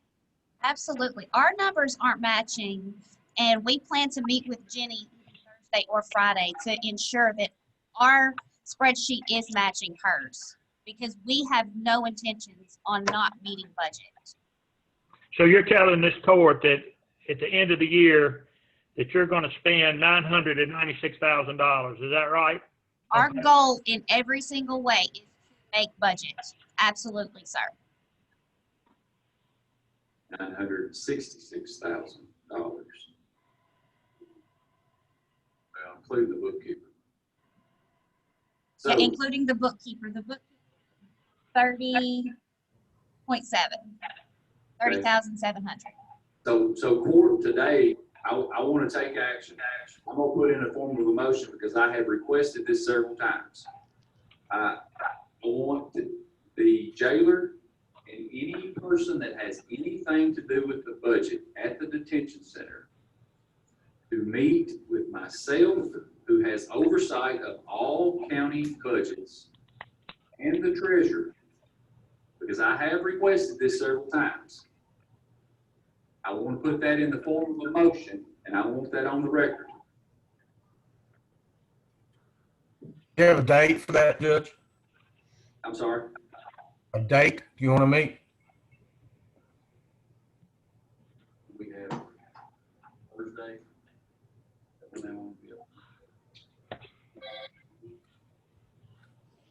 Absolutely. Our numbers aren't matching, and we plan to meet with Jenny Thursday or Friday to ensure that our spreadsheet is matching hers, because we have no intentions on not meeting budget. So you're telling this court that at the end of the year that you're going to spend $996,000. Is that right? Our goal in every single way is to make budget. Absolutely, sir. $966,000. Well, include the bookkeeper. So, Yeah, including the bookkeeper. The bookkeeper, 30.7, 30,700. So court today, I want to take action. I'm going to put in a form of a motion because I have requested this several times. I want the jailer and any person that has anything to do with the budget at the detention center to meet with myself, who has oversight of all county budgets, and the treasurer, because I have requested this several times. I want to put that in the form of a motion, and I want that on the record. You have a date for that, Judge? I'm sorry? A date you want to meet? We have Thursday.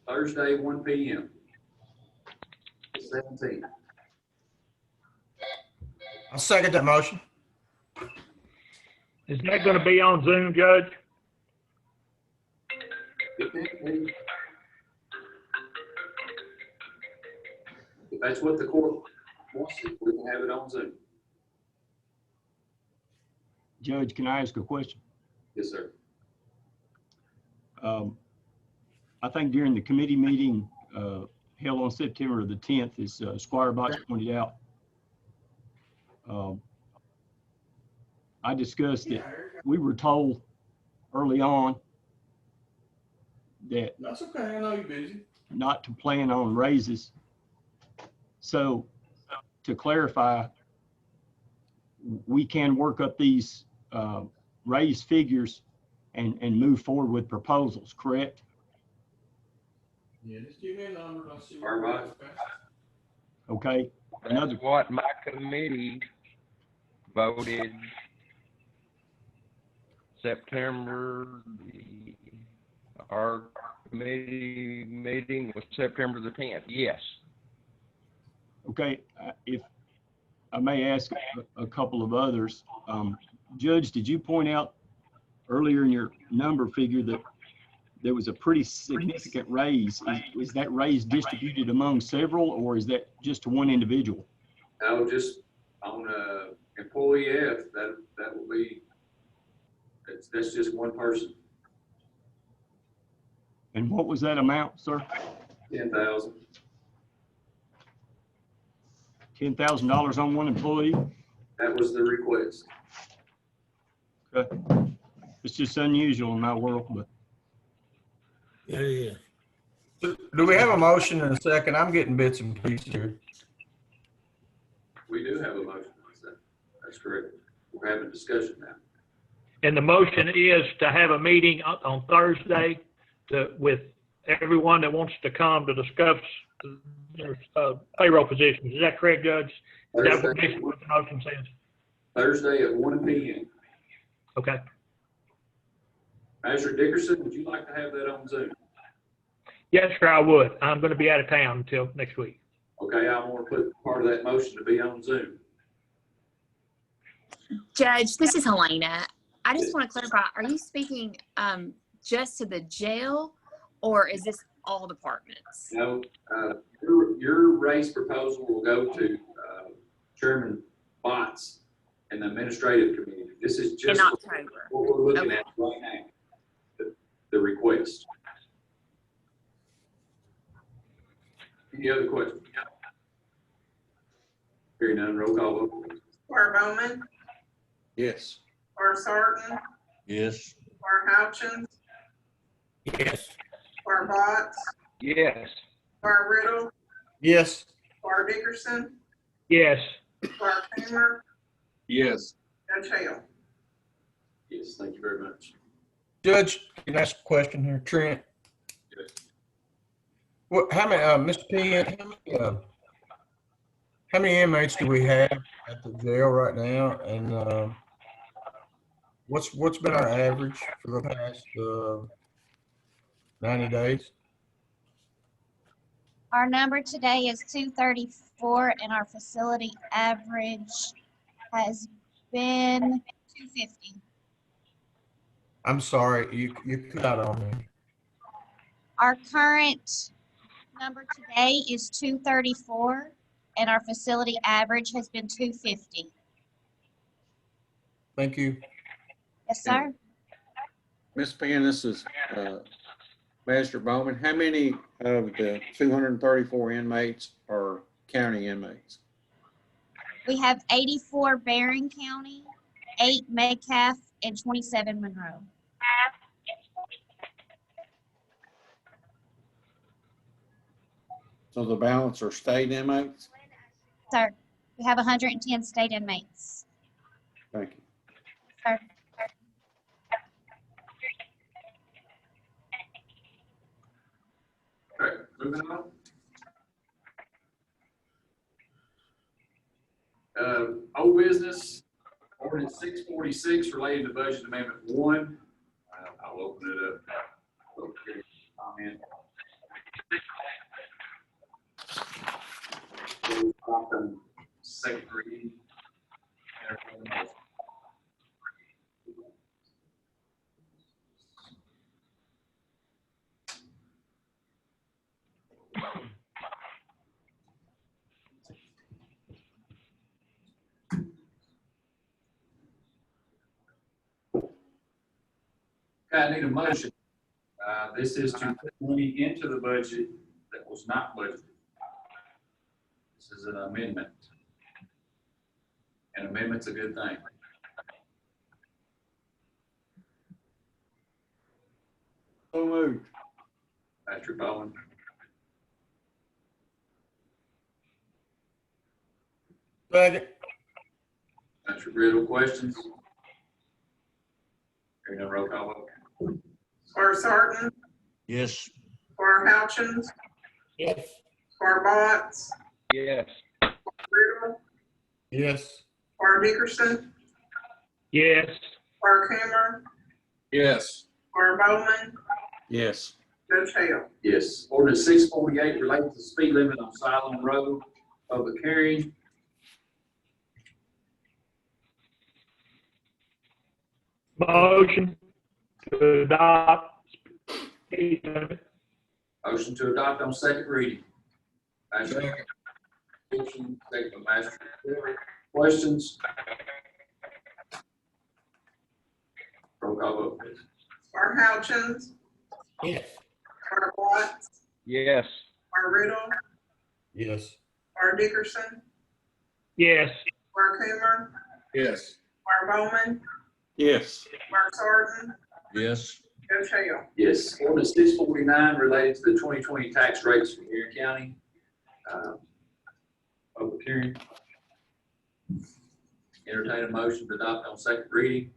Thursday, 1 p.m. 17. I'll second that motion. Is that going to be on Zoom, Judge? If that's what the court wants, we can have it on Zoom. Judge, can I ask a question? Yes, sir. I think during the committee meeting held on September the 10th, as Squire Botts pointed out, I discussed that we were told early on that That's okay, I know you're busy. not to plan on raises. So to clarify, we can work up these raise figures and move forward with proposals, correct? Yeah, just give me a number, I'll see. All right. Okay. That's what my committee voted September, our committee meeting was September the 10th, yes. Okay, if I may ask a couple of others. Judge, did you point out earlier in your number figure that there was a pretty significant raise? Is that raise distributed among several, or is that just to one individual? No, just on employee F, that will be, that's just one person. And what was that amount, sir? 10,000. $10,000 on one employee? That was the request. Okay. It's just unusual in my world, but. Yeah. Do we have a motion in a second? I'm getting bits and pieces here. We do have a motion. That's correct. We're having a discussion now. And the motion is to have a meeting on Thursday with everyone that wants to come to discuss their payroll positions. Is that correct, Judge? Is that what the motion says? Thursday at 1 p.m. Okay. Manager Dickerson, would you like to have that on Zoom? Yes, sir, I would. I'm going to be out of town until next week. Okay, I want to put part of that motion to be on Zoom. Judge, this is Helena. I just want to clarify, are you speaking just to the jail, or is this all departments? No, your raise proposal will go to Chairman Botts and the administrative committee. This is just in October. what we're looking at right now, the request. Any other questions? Hearing none, roll call vote. Squire Bowman, Yes. Squire Sarton, Yes. Squire Houchins, Yes. Squire Botts, Yes. Squire Riddle, Yes. Squire Dickerson, Yes. Squire Toomer, Yes. Judge Hale. Yes, thank you very much. Judge, can I ask a question here? Trent? Yes. What, how many, Mr. Penn, how many inmates do we have at the jail right now? And what's been our average for the past 90 days? Our number today is 234, and our facility average has been 250. I'm sorry, you cut out on me. Our current number today is 234, and our facility average has been 250. Thank you. Yes, sir. Ms. Penn, this is Master Bowman, how many of the 234 inmates are county inmates? We have 84 Barren County, 8 Metcalf, and 27 Monroe. So the balance are state inmates? Sir, we have 110 state inmates. Thank you. Sir. Okay, moving on. Old business, ordinance 646 related to budget amendment 1. I'll open it up. Comment. Second reading. Okay, I need a motion. This is to put money into the budget that was not budgeted. This is an amendment. An amendment's a good thing. So moved. Patrick Bowen. Second. Patrick Riddle, questions? Hearing no roll call vote. Squire Sarton, Yes. Squire Houchins, Yes. Squire Botts, Yes. Riddle, Yes. Squire Dickerson, Yes. Squire Cammer, Yes. Squire Bowman, Yes. Judge Hale. Yes. Ordinance 648 relates to the speed limit on Siloam Road. Public hearing. Motion to adopt. speed limit. Motion to adopt on second reading. Second by Master. Questions? Roll call vote, please. Squire Houchins, Yes. Squire Botts, Yes. Squire Riddle, Yes. Squire Dickerson, Yes. Squire Cammer, Yes. Squire Bowman, Yes. Squire Sarton, Yes. Judge Hale. Yes. Ordinance 649 related to the 2020 tax rates for Barren County. Public hearing. Entertain a motion to adopt on second reading.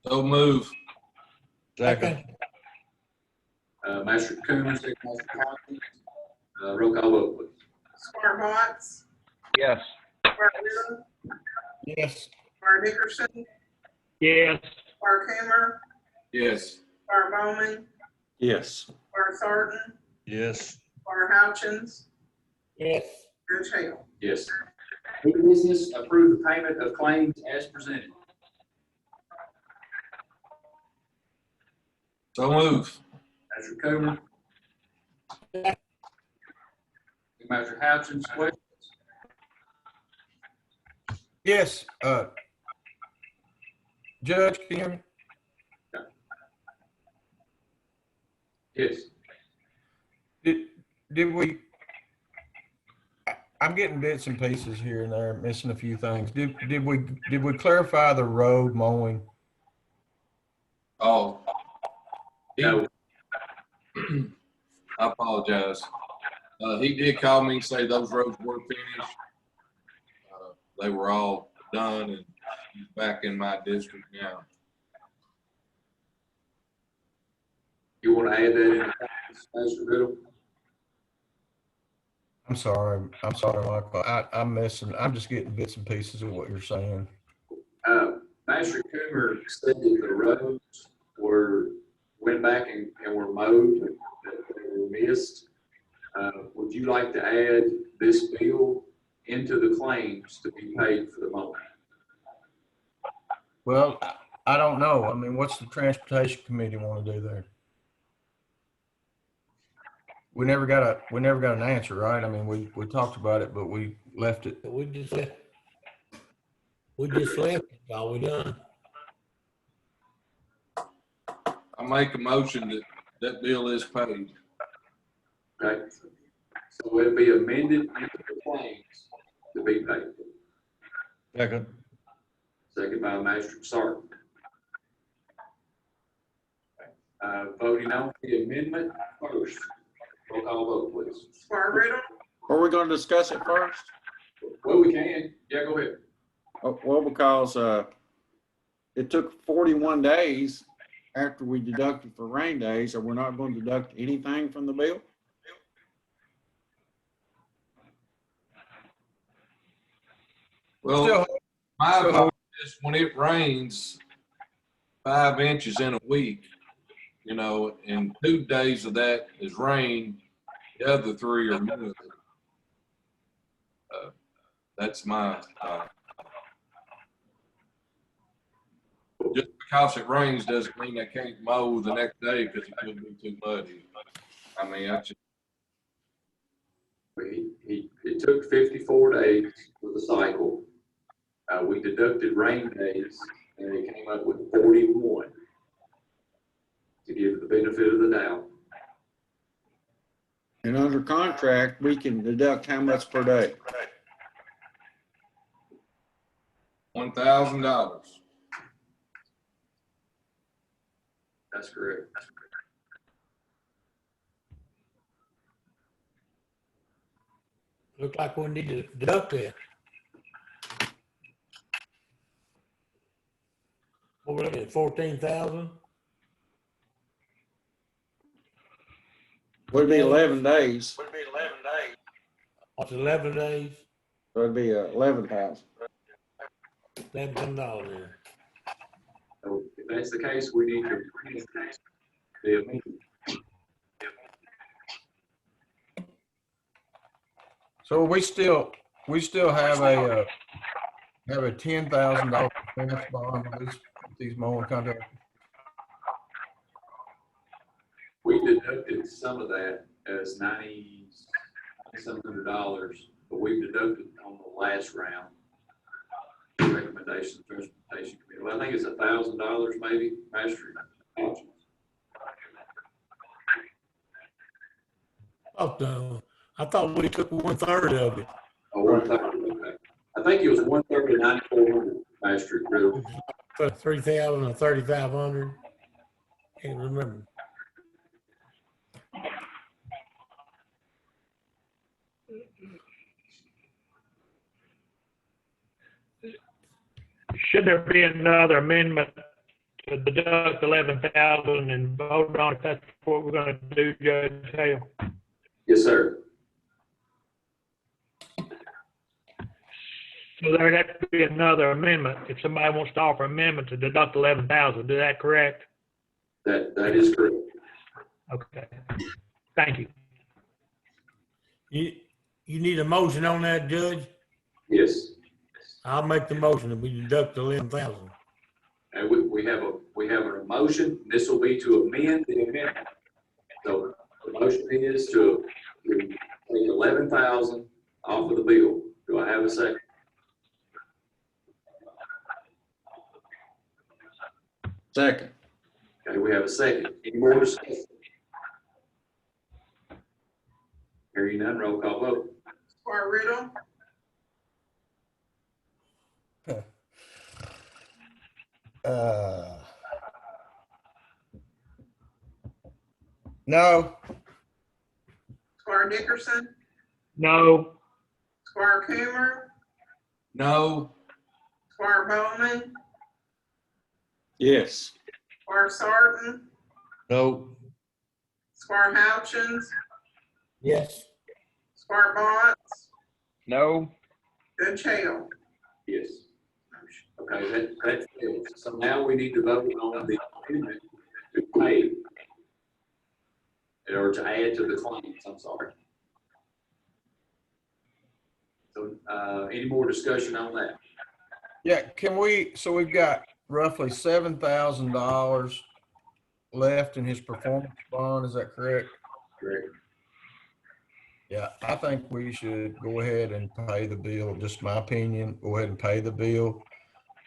So move. Second. Master Coombs, second Master Hopkins. Roll call vote, please. Squire Botts, Yes. Squire Riddle, Yes. Squire Dickerson, Yes. Squire Cammer, Yes. Squire Bowman, Yes. Squire Sarton, Yes. Squire Houchins, Yes. Judge Hale. Yes. New business, approve the payment of claims as presented. So move. Master Coombs. Master Houchins, questions? Yes. Judge, can you hear me? Yes. Did we? I'm getting bits and pieces here and there, missing a few things. Did we clarify the road mowing? Oh. No. I apologize. He did call me and say those roads were finished. They were all done and he's back in my district now. You want to add that in, Master Riddle? I'm sorry, Michael. I'm missing. I'm just getting bits and pieces of what you're saying. Master Coomer said that the roads went back and were mowed, that they were missed. Would you like to add this bill into the claims to be paid for the mowing? Well, I don't know. I mean, what's the transportation committee want to do there? We never got an answer, right? I mean, we talked about it, but we left it. We just left it. All we done. I make a motion That bill is paid. Okay, so it'll be amended into the claims to be paid. Second. Second by Magistrate Sergeant. Voting on the amendment first. Roll call vote, please. Squire Riddle, Are we gonna discuss it first? Well, we can. Yeah, go ahead. Oh, well, because, it took 41 days after we deducted for rain days, so we're not going to deduct anything from the bill? Well, my opinion is when it rains 5 inches in a week, you know, and 2 days of that is rain, the other 3 are mud. That's my just because it rains doesn't mean they can't mow the next day because it could be too muddy. I mean, I just. It took 54 days for the cycle. We deducted rain days and it came up with 41 to give the benefit of the doubt. And under contract, we can deduct how much per day? $1,000. That's correct. Look like we need to deduct that. What we're looking at, 14,000? Would be 11 days. What's 11 days? So it'd be 11,000. $11 there. So if that's the case, we need to the amendment. So we still have a $10,000 performance bond with these mowing contractors. We deducted some of that as $90-some, but we deducted on the last round. Recommendation, transportation committee. Well, I think it's $1,000 maybe, Magistrate. I thought we took 1/3 of it. Oh, 1/3, okay. I think it was 1/3 of 9,400, Magistrate. Really. 3,000 or 3,500. Can't remember. Should there be another amendment to deduct 11,000 and vote on it? That's what we're going to do, Judge Hale. Yes, sir. So there'd have to be another amendment if somebody wants to offer amendment to deduct 11,000. Is that correct? That is correct. Okay. Thank you. You need a motion on that, Judge? Yes. I'll make the motion that we deduct 11,000. And we have a motion. This will be to amend the amendment. So the motion is to take 11,000 off of the bill. Do I have a second? Second. Okay, we have a second. Any more discussion? Hearing none, roll call vote. Squire Riddle, No. Squire Dickerson, No. Squire Coomer, No. Squire Bowman, Yes. Squire Sarton, No. Squire Houchins, Yes. Squire Bonds, No. Judge Hale. Yes. Okay, that fails. So now we need to vote on the amendment to pay, or to add to the claims, I'm sorry. So, any more discussion on that? Yeah, so we've got roughly $7,000 left in his performance bond, is that correct? Correct. Yeah, I think we should go ahead and pay the bill, just my opinion, go ahead and pay the bill.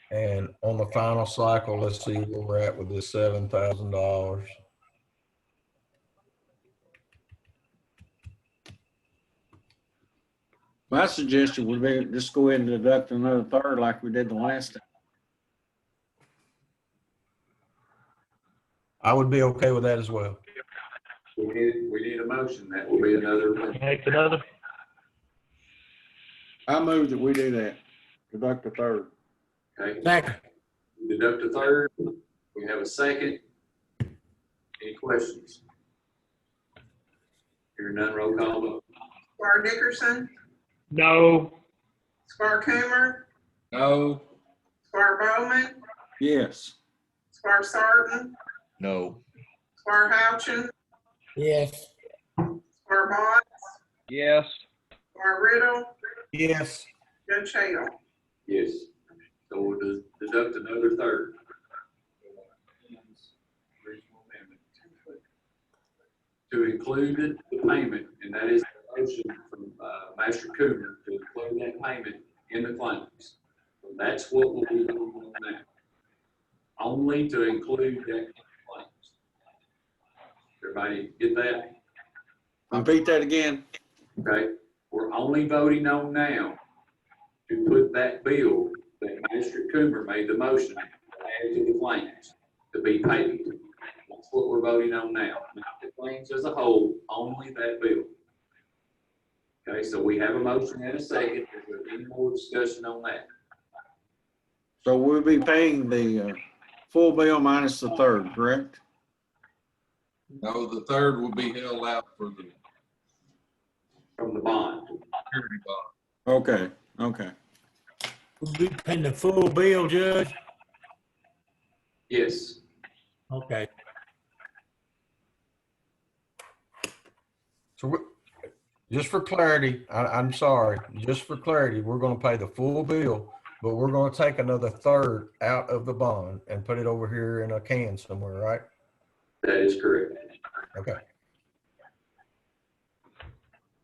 And on the final cycle, let's see where we're at with this $7,000. My suggestion would be just go ahead and deduct another third like we did the last time. I would be okay with that as well. We need a motion. That will be another. Make another. I move that we do that, deduct a third. Okay. Second. Deduct a third. We have a second. Any questions? Hearing none, roll call vote. Squire Dickerson, No. Squire Coomer, No. Squire Bowman, Yes. Squire Sarton, No. Squire Houchin, Yes. Squire Botts, Yes. Squire Riddle, Yes. Judge Hale. Yes. So we'll deduct another third. To include the payment, and that is the motion from Master Cooper to include that payment in the claims. So that's what we'll be doing on that. Only to include that in the claims. Everybody get that? Repeat that again. Okay, we're only voting on now to put that bill that Master Cooper made the motion to add to the claims to be paid. That's what we're voting on now, not the claims as a whole, only that bill. Okay, so we have a motion and a second. Is there any more discussion on that? So we'll be paying the full bill minus the third, correct? No, the third will be held out for the From the bond. security bond. Okay, okay. We'll be paying the full bill, Judge? Yes. Okay. So just for clarity, I'm sorry, just for clarity, we're gonna pay the full bill, but we're gonna take another third out of the bond and put it over here in a can somewhere, right? That is correct. Okay.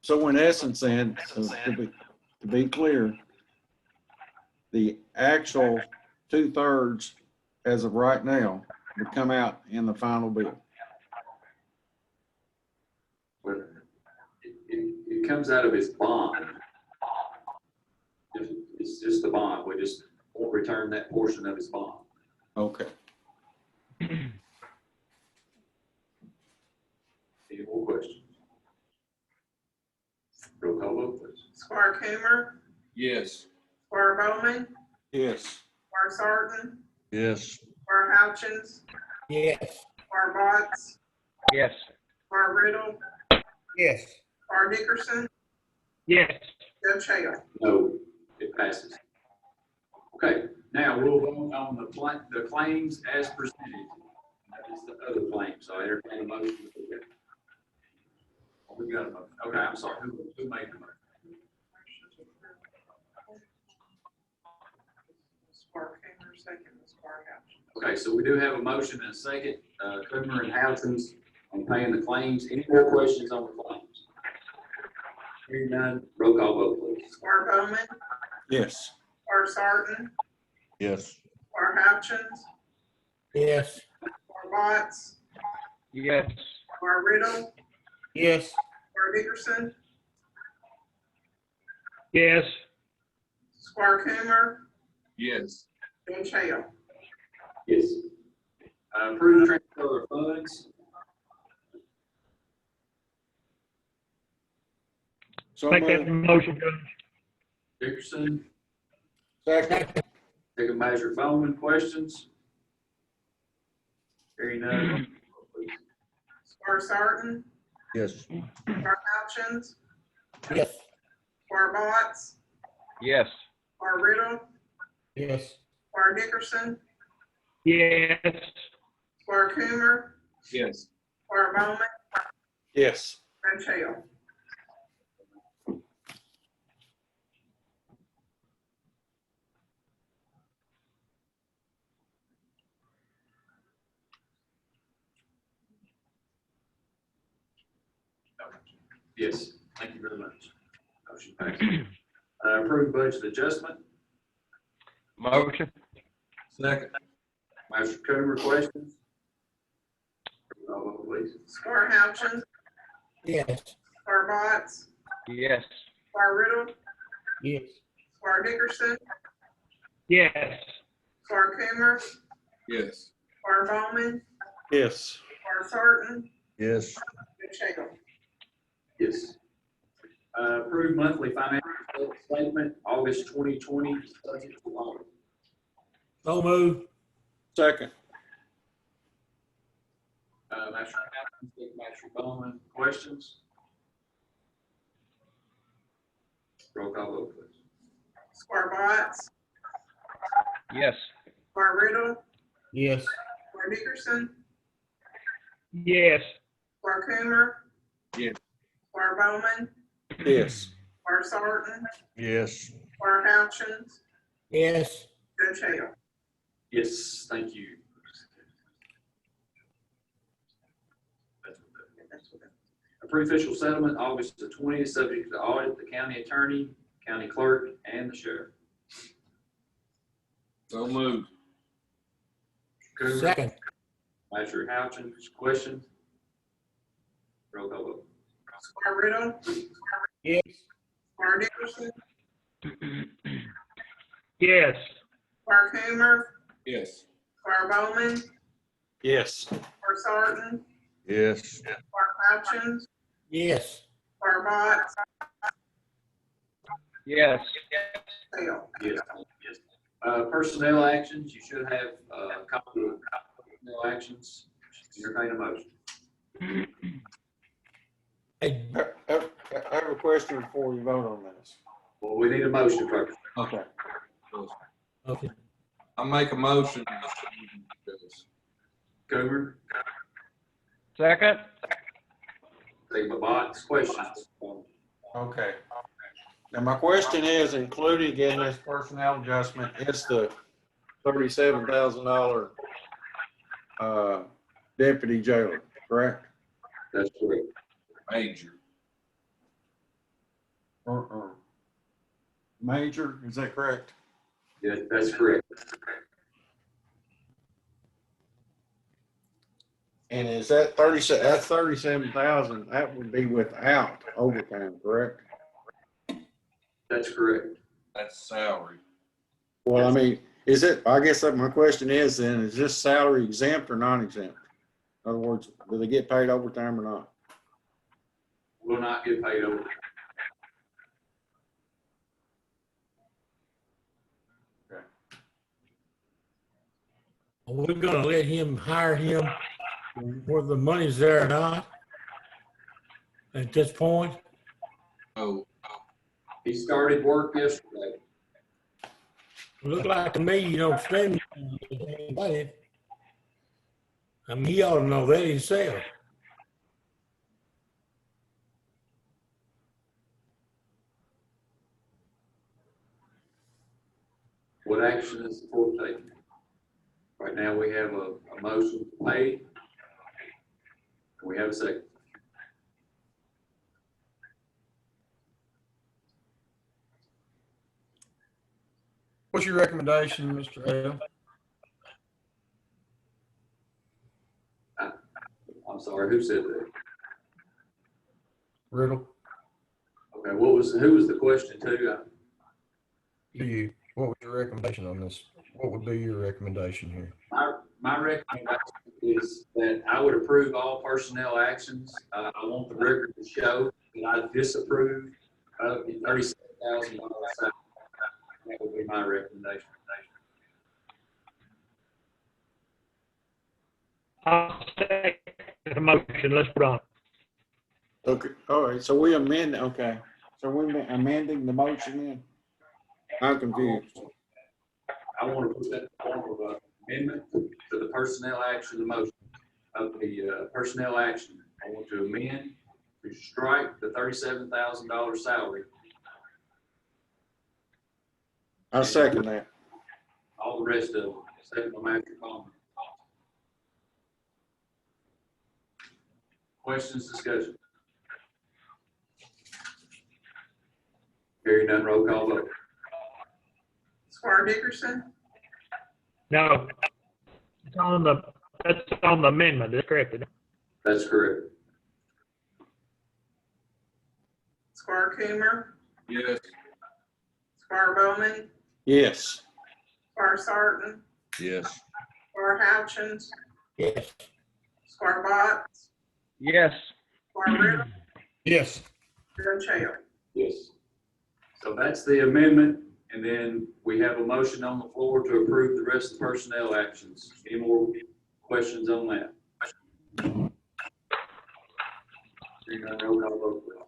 So in essence, then, to be clear, the actual 2/3 as of right now would come out in the final bill. It comes out of his bond. It's just the bond. We just won't return that portion of his bond. Okay. Any more questions? Roll call vote, please. Squire Coomer, Yes. Squire Bowman, Yes. Squire Sarton, Yes. Squire Houchins, Yes. Squire Botts, Yes. Squire Riddle, Yes. Squire Dickerson, Yes. Judge Hale. No, it passes. Okay, now we'll vote on the claims as presented. That is the other claim, so I entertain a motion. We got a motion. Okay, I'm sorry, who made the motion? Squire Coomer, second, Squire Houchins. Okay, so we do have a motion and a second, Coomer and Houchins on paying the claims. Any more questions on the claims? Hearing none, roll call vote, please. Squire Bowman, Yes. Squire Sarton, Yes. Squire Houchins, Yes. Squire Botts, Yes. Squire Riddle, Yes. Squire Dickerson, Yes. Squire Coomer, Yes. Judge Hale. Yes. Approve transfer of funds. So Make that moved. motion, Judge. Dickerson, Second. second Measure Bowman, questions? Hearing none. Squire Sarton, Yes. Squire Houchins, Yes. Squire Botts, Yes. Squire Riddle, Yes. Squire Dickerson, Yes. Squire Coomer, Yes. Squire Bowman, Yes. Judge Hale. Yes, thank you very much. Motion passes. Approved budget adjustment. Motion. Second. Master Coomer, questions? Roll call vote, please. Squire Houchins, Yes. Squire Botts, Yes. Squire Riddle, Yes. Squire Dickerson, Yes. Squire Coomer, Yes. Squire Bowman, Yes. Squire Sarton, Yes. Judge Hale. Yes. Approved monthly financial statement, August 2020, subject to audit. So moved. Second. Master Captain, Master Bowman, questions? Roll call vote, please. Squire Botts, Yes. Squire Riddle, Yes. Squire Dickerson, Yes. Squire Coomer, Yes. Squire Bowman, Yes. Squire Sarton, Yes. Squire Houchins, Yes. Judge Hale. Yes, thank you. Approved official settlement, August the 20th, subject to audit, the county attorney, county clerk, and the sheriff. So moved. Coomer, Second. Master Houchins, questions? Roll call vote. Squire Riddle, Yes. Squire Dickerson, Yes. Squire Coomer, Yes. Squire Bowman, Yes. Squire Sarton, Yes. Squire Houchins, Yes. Squire Botts, Yes. Hale. Yes. Yes. Personnel actions, you should have a copy of personnel actions. Entertain a motion. Hey, I have a question before you vote on this. Well, we need a motion first. Okay. okay. I make a motion. Coomer, Second? second by Botts, questions? Okay. Now, my question is, included in this personnel adjustment is the $37,000 deputy jailer, correct? That's correct. Major. Major, is that correct? Yeah, that's correct. And is that that's 37,000, that would be without overtime, correct? That's correct. That's salary. Well, I mean, is it, I guess that my question is then, is this salary exempt or non-exempt? In other words, do they get paid overtime or not? Will not get paid over. We're gonna let him hire him whether the money's there or not at this point. Oh, He started work yesterday. Look like to me you don't spend money. I mean, he ought to know that himself. What action is the court taking? Right now, we have a motion to pay. We have a second. What's your recommendation, Mr. Hale? I'm sorry, who said that? Riddle, Okay, who was the question to? what was your recommendation on this? What would be your recommendation here? My recommendation is that I would approve all personnel actions. I want the record to show that I disapprove of the $37,000 salary. That would be my recommendation. I'll second the motion. Let's put on. Okay, all right, so we amend, okay. So we're amending the motion then? I'm confused. I want to put that in form of an amendment to the personnel action, the motion of the personnel action. I want to amend to strike the $37,000 salary. I second that. All the rest of it, second by Master Bowman. Questions, discussion? Hearing none, roll call vote. Squire Dickerson, No. It's on that's on the amendment. That's correct. That's correct. Squire Coomer, yes. Squire Bowman, Yes. Squire Sarton, Yes. Squire Houchins, Yes. Squire Botts, Yes. Squire Riddle, Yes. Judge Hale. Yes. So that's the amendment, and then we have a motion on the floor to approve the rest of the personnel actions. Any more questions on that? Hearing none, roll call vote, please.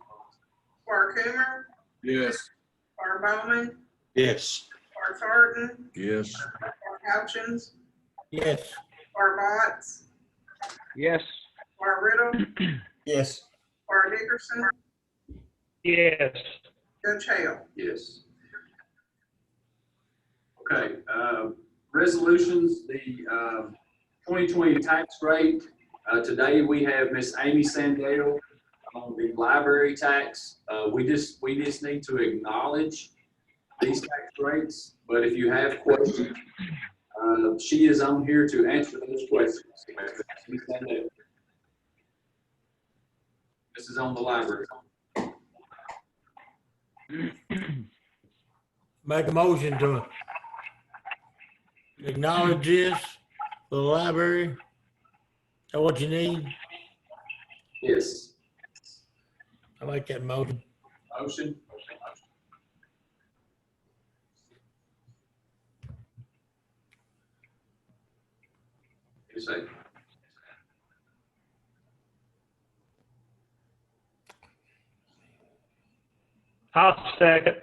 Squire Coomer, Yes. Squire Bowman, Yes. Squire Sarton, Yes. Squire Houchins, Yes. Squire Botts, Yes. Squire Riddle, Yes. Squire Dickerson, Yes. Judge Hale. Yes. Okay, resolutions, the 2020 tax rate. Today we have Miss Amy Sandell on the library tax. We just need to acknowledge these tax rates, but if you have questions, she is on here to answer those questions. Ms. Sandell. This is on the library. Make a motion to acknowledge this for the library. Is that what you need? Yes. I like that motion. Motion. You say. I'll second.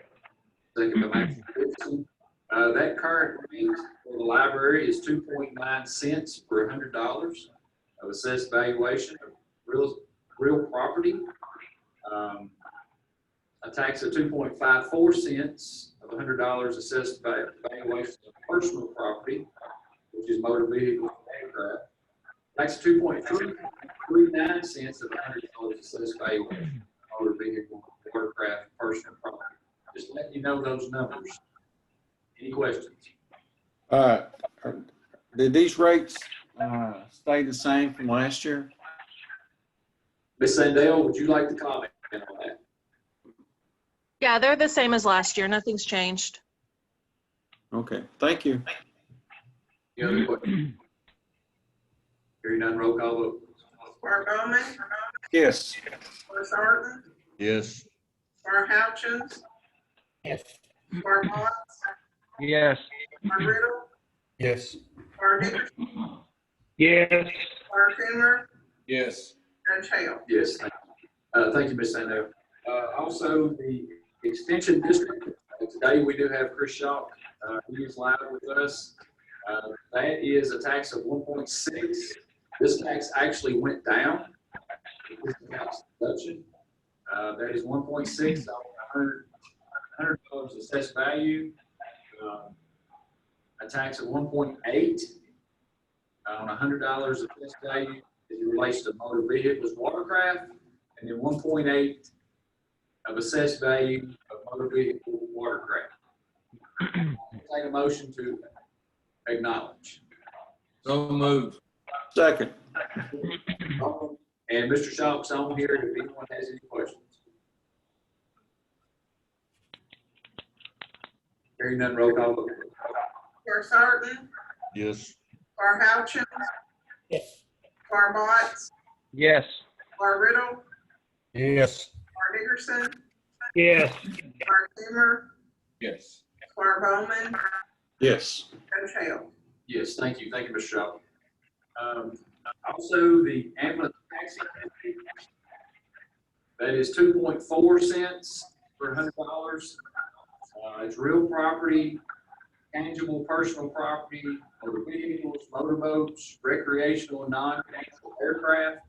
Second by Max Gibson. That current rate for the library is 2.9 cents per $100 of assessed valuation of real property. A tax of 2.54 cents of $100 assessed valuation of personal property, which is motor vehicle and aircraft. Tax of 2.39 cents of $100 assessed valuation of motor vehicle, watercraft, personal property. Just letting you know those numbers. Any questions? Did these rates stay the same from last year? Ms. Sandell, would you like to comment on that? Yeah, they're the same as last year. Nothing's changed. Okay, thank you. Any other questions? Hearing none, roll call vote. Squire Bowman, Yes. Squire Sarton, Yes. Squire Houchins, Yes. Squire Botts, Yes. Squire Riddle, Yes. Squire Dickerson, Yes. Squire Coomer, Yes. Judge Hale. Yes, thank you, Ms. Sandell. Also, the Extension District, today we do have Chris Shaw. He is live with us. That is a tax of 1.6. This tax actually went down. This tax deduction. That is 1.6 on $100 assessed value. A tax of 1.8 on $100 assessed value as it relates to motor vehicles, watercraft, and then 1.8 of assessed value of motor vehicle, watercraft. Take a motion to acknowledge. So moved. Second. And Mr. Shop's on here if anyone has any questions. Hearing none, roll call vote. Squire Sarton, Yes. Squire Houchins, Yes. Squire Botts, Yes. Squire Riddle, Yes. Squire Dickerson, Yes. Squire Coomer, Yes. Squire Bowman, Yes. Judge Hale. Yes, thank you, Mr. Shop. Also, the ambulance taxi, that is 2.4 cents per $100. It's real property, tangible personal property, motor vehicles, motorboats, recreational, non-commercial aircraft,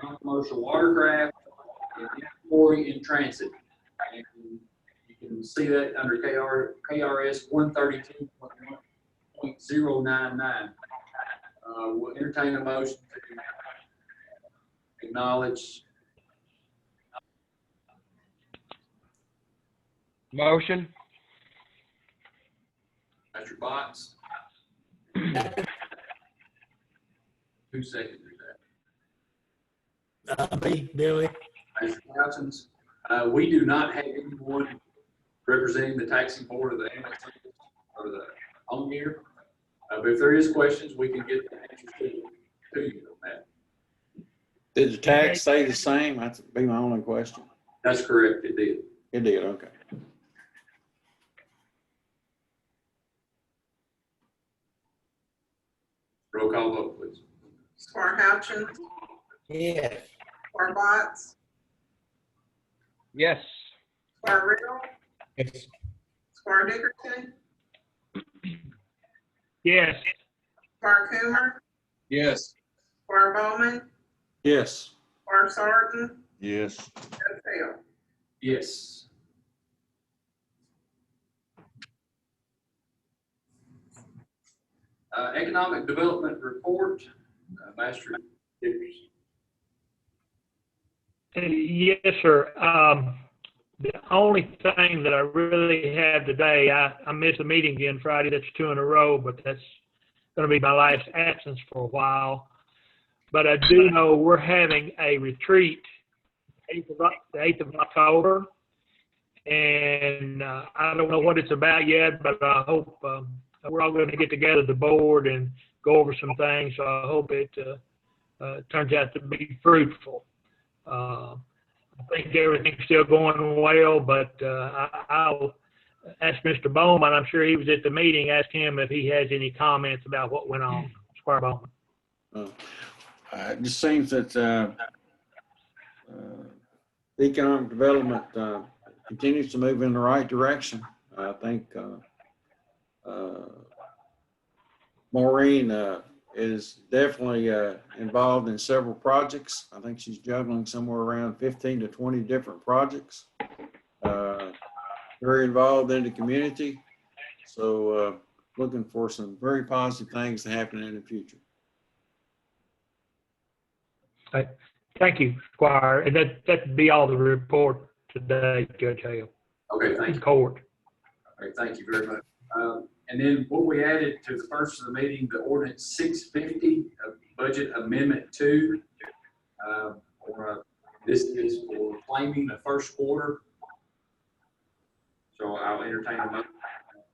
non-commercial watercraft, and inventory in transit. And you can see that under KRS 132.1.099. We'll entertain a motion to acknowledge. Motion. Mr. Botts. Who seconded that? Me, Billy. Mr. Houchins. We do not have anyone representing the taxing board of the ambulance or the home year. But if there is questions, we can get the answers to you on that. Did the tax stay the same? That's be my only question. That's correct, it did. It did, okay. Roll call vote, please. Squire Hatchins, Yes. Squire Botts, Yes. Squire Riddle, Yes. Squire Dickerson, Yes. Squire Coomer, Yes. Squire Bowman, Yes. Squire Sarton, Yes. Judge Hill. Yes. Economic Development Report, Master Dickerson. Yes, sir. The only thing that I really have today, I missed a meeting again Friday. That's 2 in a row, but that's going to be my last absence for a while. But I do know we're having a retreat the 8th of October. And I don't know what it's about yet, but I hope we're all going to get together, the board, and go over some things. So I hope it turns out to be fruitful. I think everything's still going well, but I'll ask Mr. Bowman. I'm sure he was at the meeting. Ask him if he has any comments about what went on. Squire Bowman. It just seems that economic development continues to move in the right direction. I think Maureen is definitely involved in several projects. I think she's juggling somewhere around 15 to 20 different projects. Very involved in the community. So looking for some very positive things to happen in the future. Thank you, Squire. And that'd be all the report today, Judge Hale. Okay, thank you. Court. All right, thank you very much. And then what we added to the first of the meeting, the ordinance 650, budget amendment 2. This is for claiming the first quarter. So I'll entertain a motion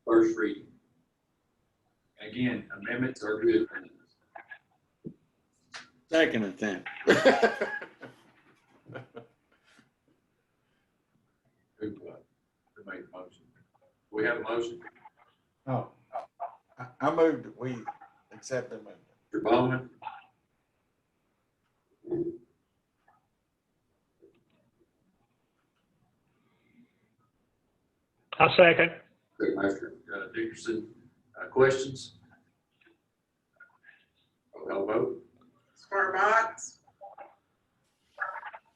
for first reading. Again, amendments are good. Second attempt. Who made the motion? We have a motion. Oh, I moved that we accept the amendment. Mr. Bowman. I'll second. Okay, Master Dickerson, questions? Roll vote. Squire Botts,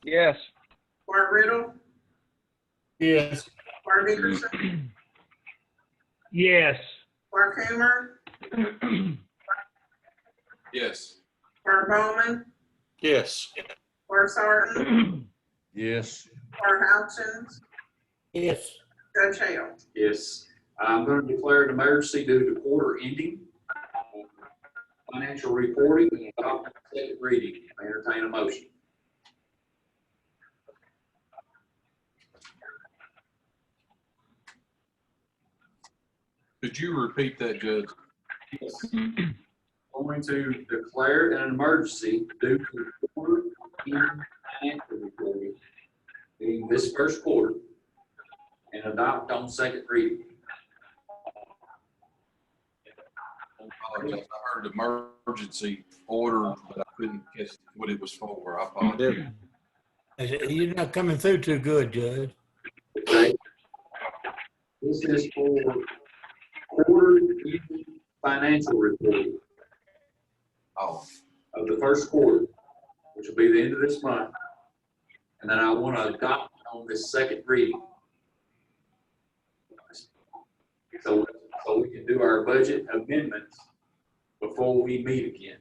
Yes. Squire Riddle, Yes. Squire Dickerson, Yes. Squire Coomer, Yes. Squire Bowman, Yes. Squire Sarton, Yes. Squire Hatchins, Yes. Judge Hill. Yes. I'm going to declare an emergency due to quarter ending. Financial reporting and adopt second reading. I entertain a motion. Could you repeat that, Judge? Yes. Going to declare an emergency due to quarter ending financial reporting being this first quarter and adopt on second reading. I heard emergency order, but I couldn't catch what it was for. I apologize. You're not coming through too good, Judge. Okay. This is for quarter ending financial reporting of the first quarter, which will be the end of this month. And then I want to adopt on this second reading. So we can do our budget amendments before we meet again.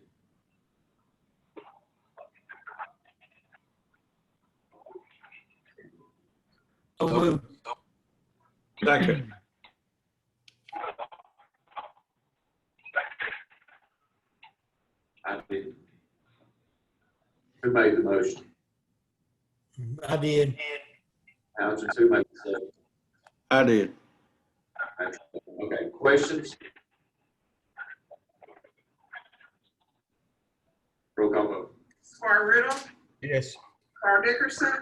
Second. I did. Who made the motion? I did. Algin, who made the second? I did. Okay, questions? Roll call vote. Squire Riddle, Yes. Carl Dickerson,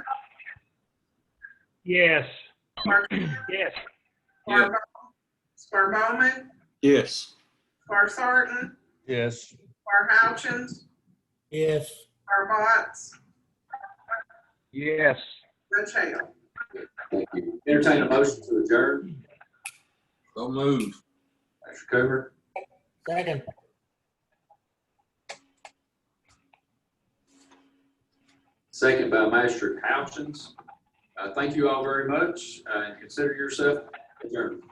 Yes. Squire, Yes. Squire Bowman, Yes. Squire Sarton, Yes. Squire Houchins, Yes. Squire Botts, Yes. Judge Hale. Thank you. Entertain a motion to adjourn. So move. Mr. Cooper, Second. second by Master Houchins. Thank you all very much, and consider yourself adjourned.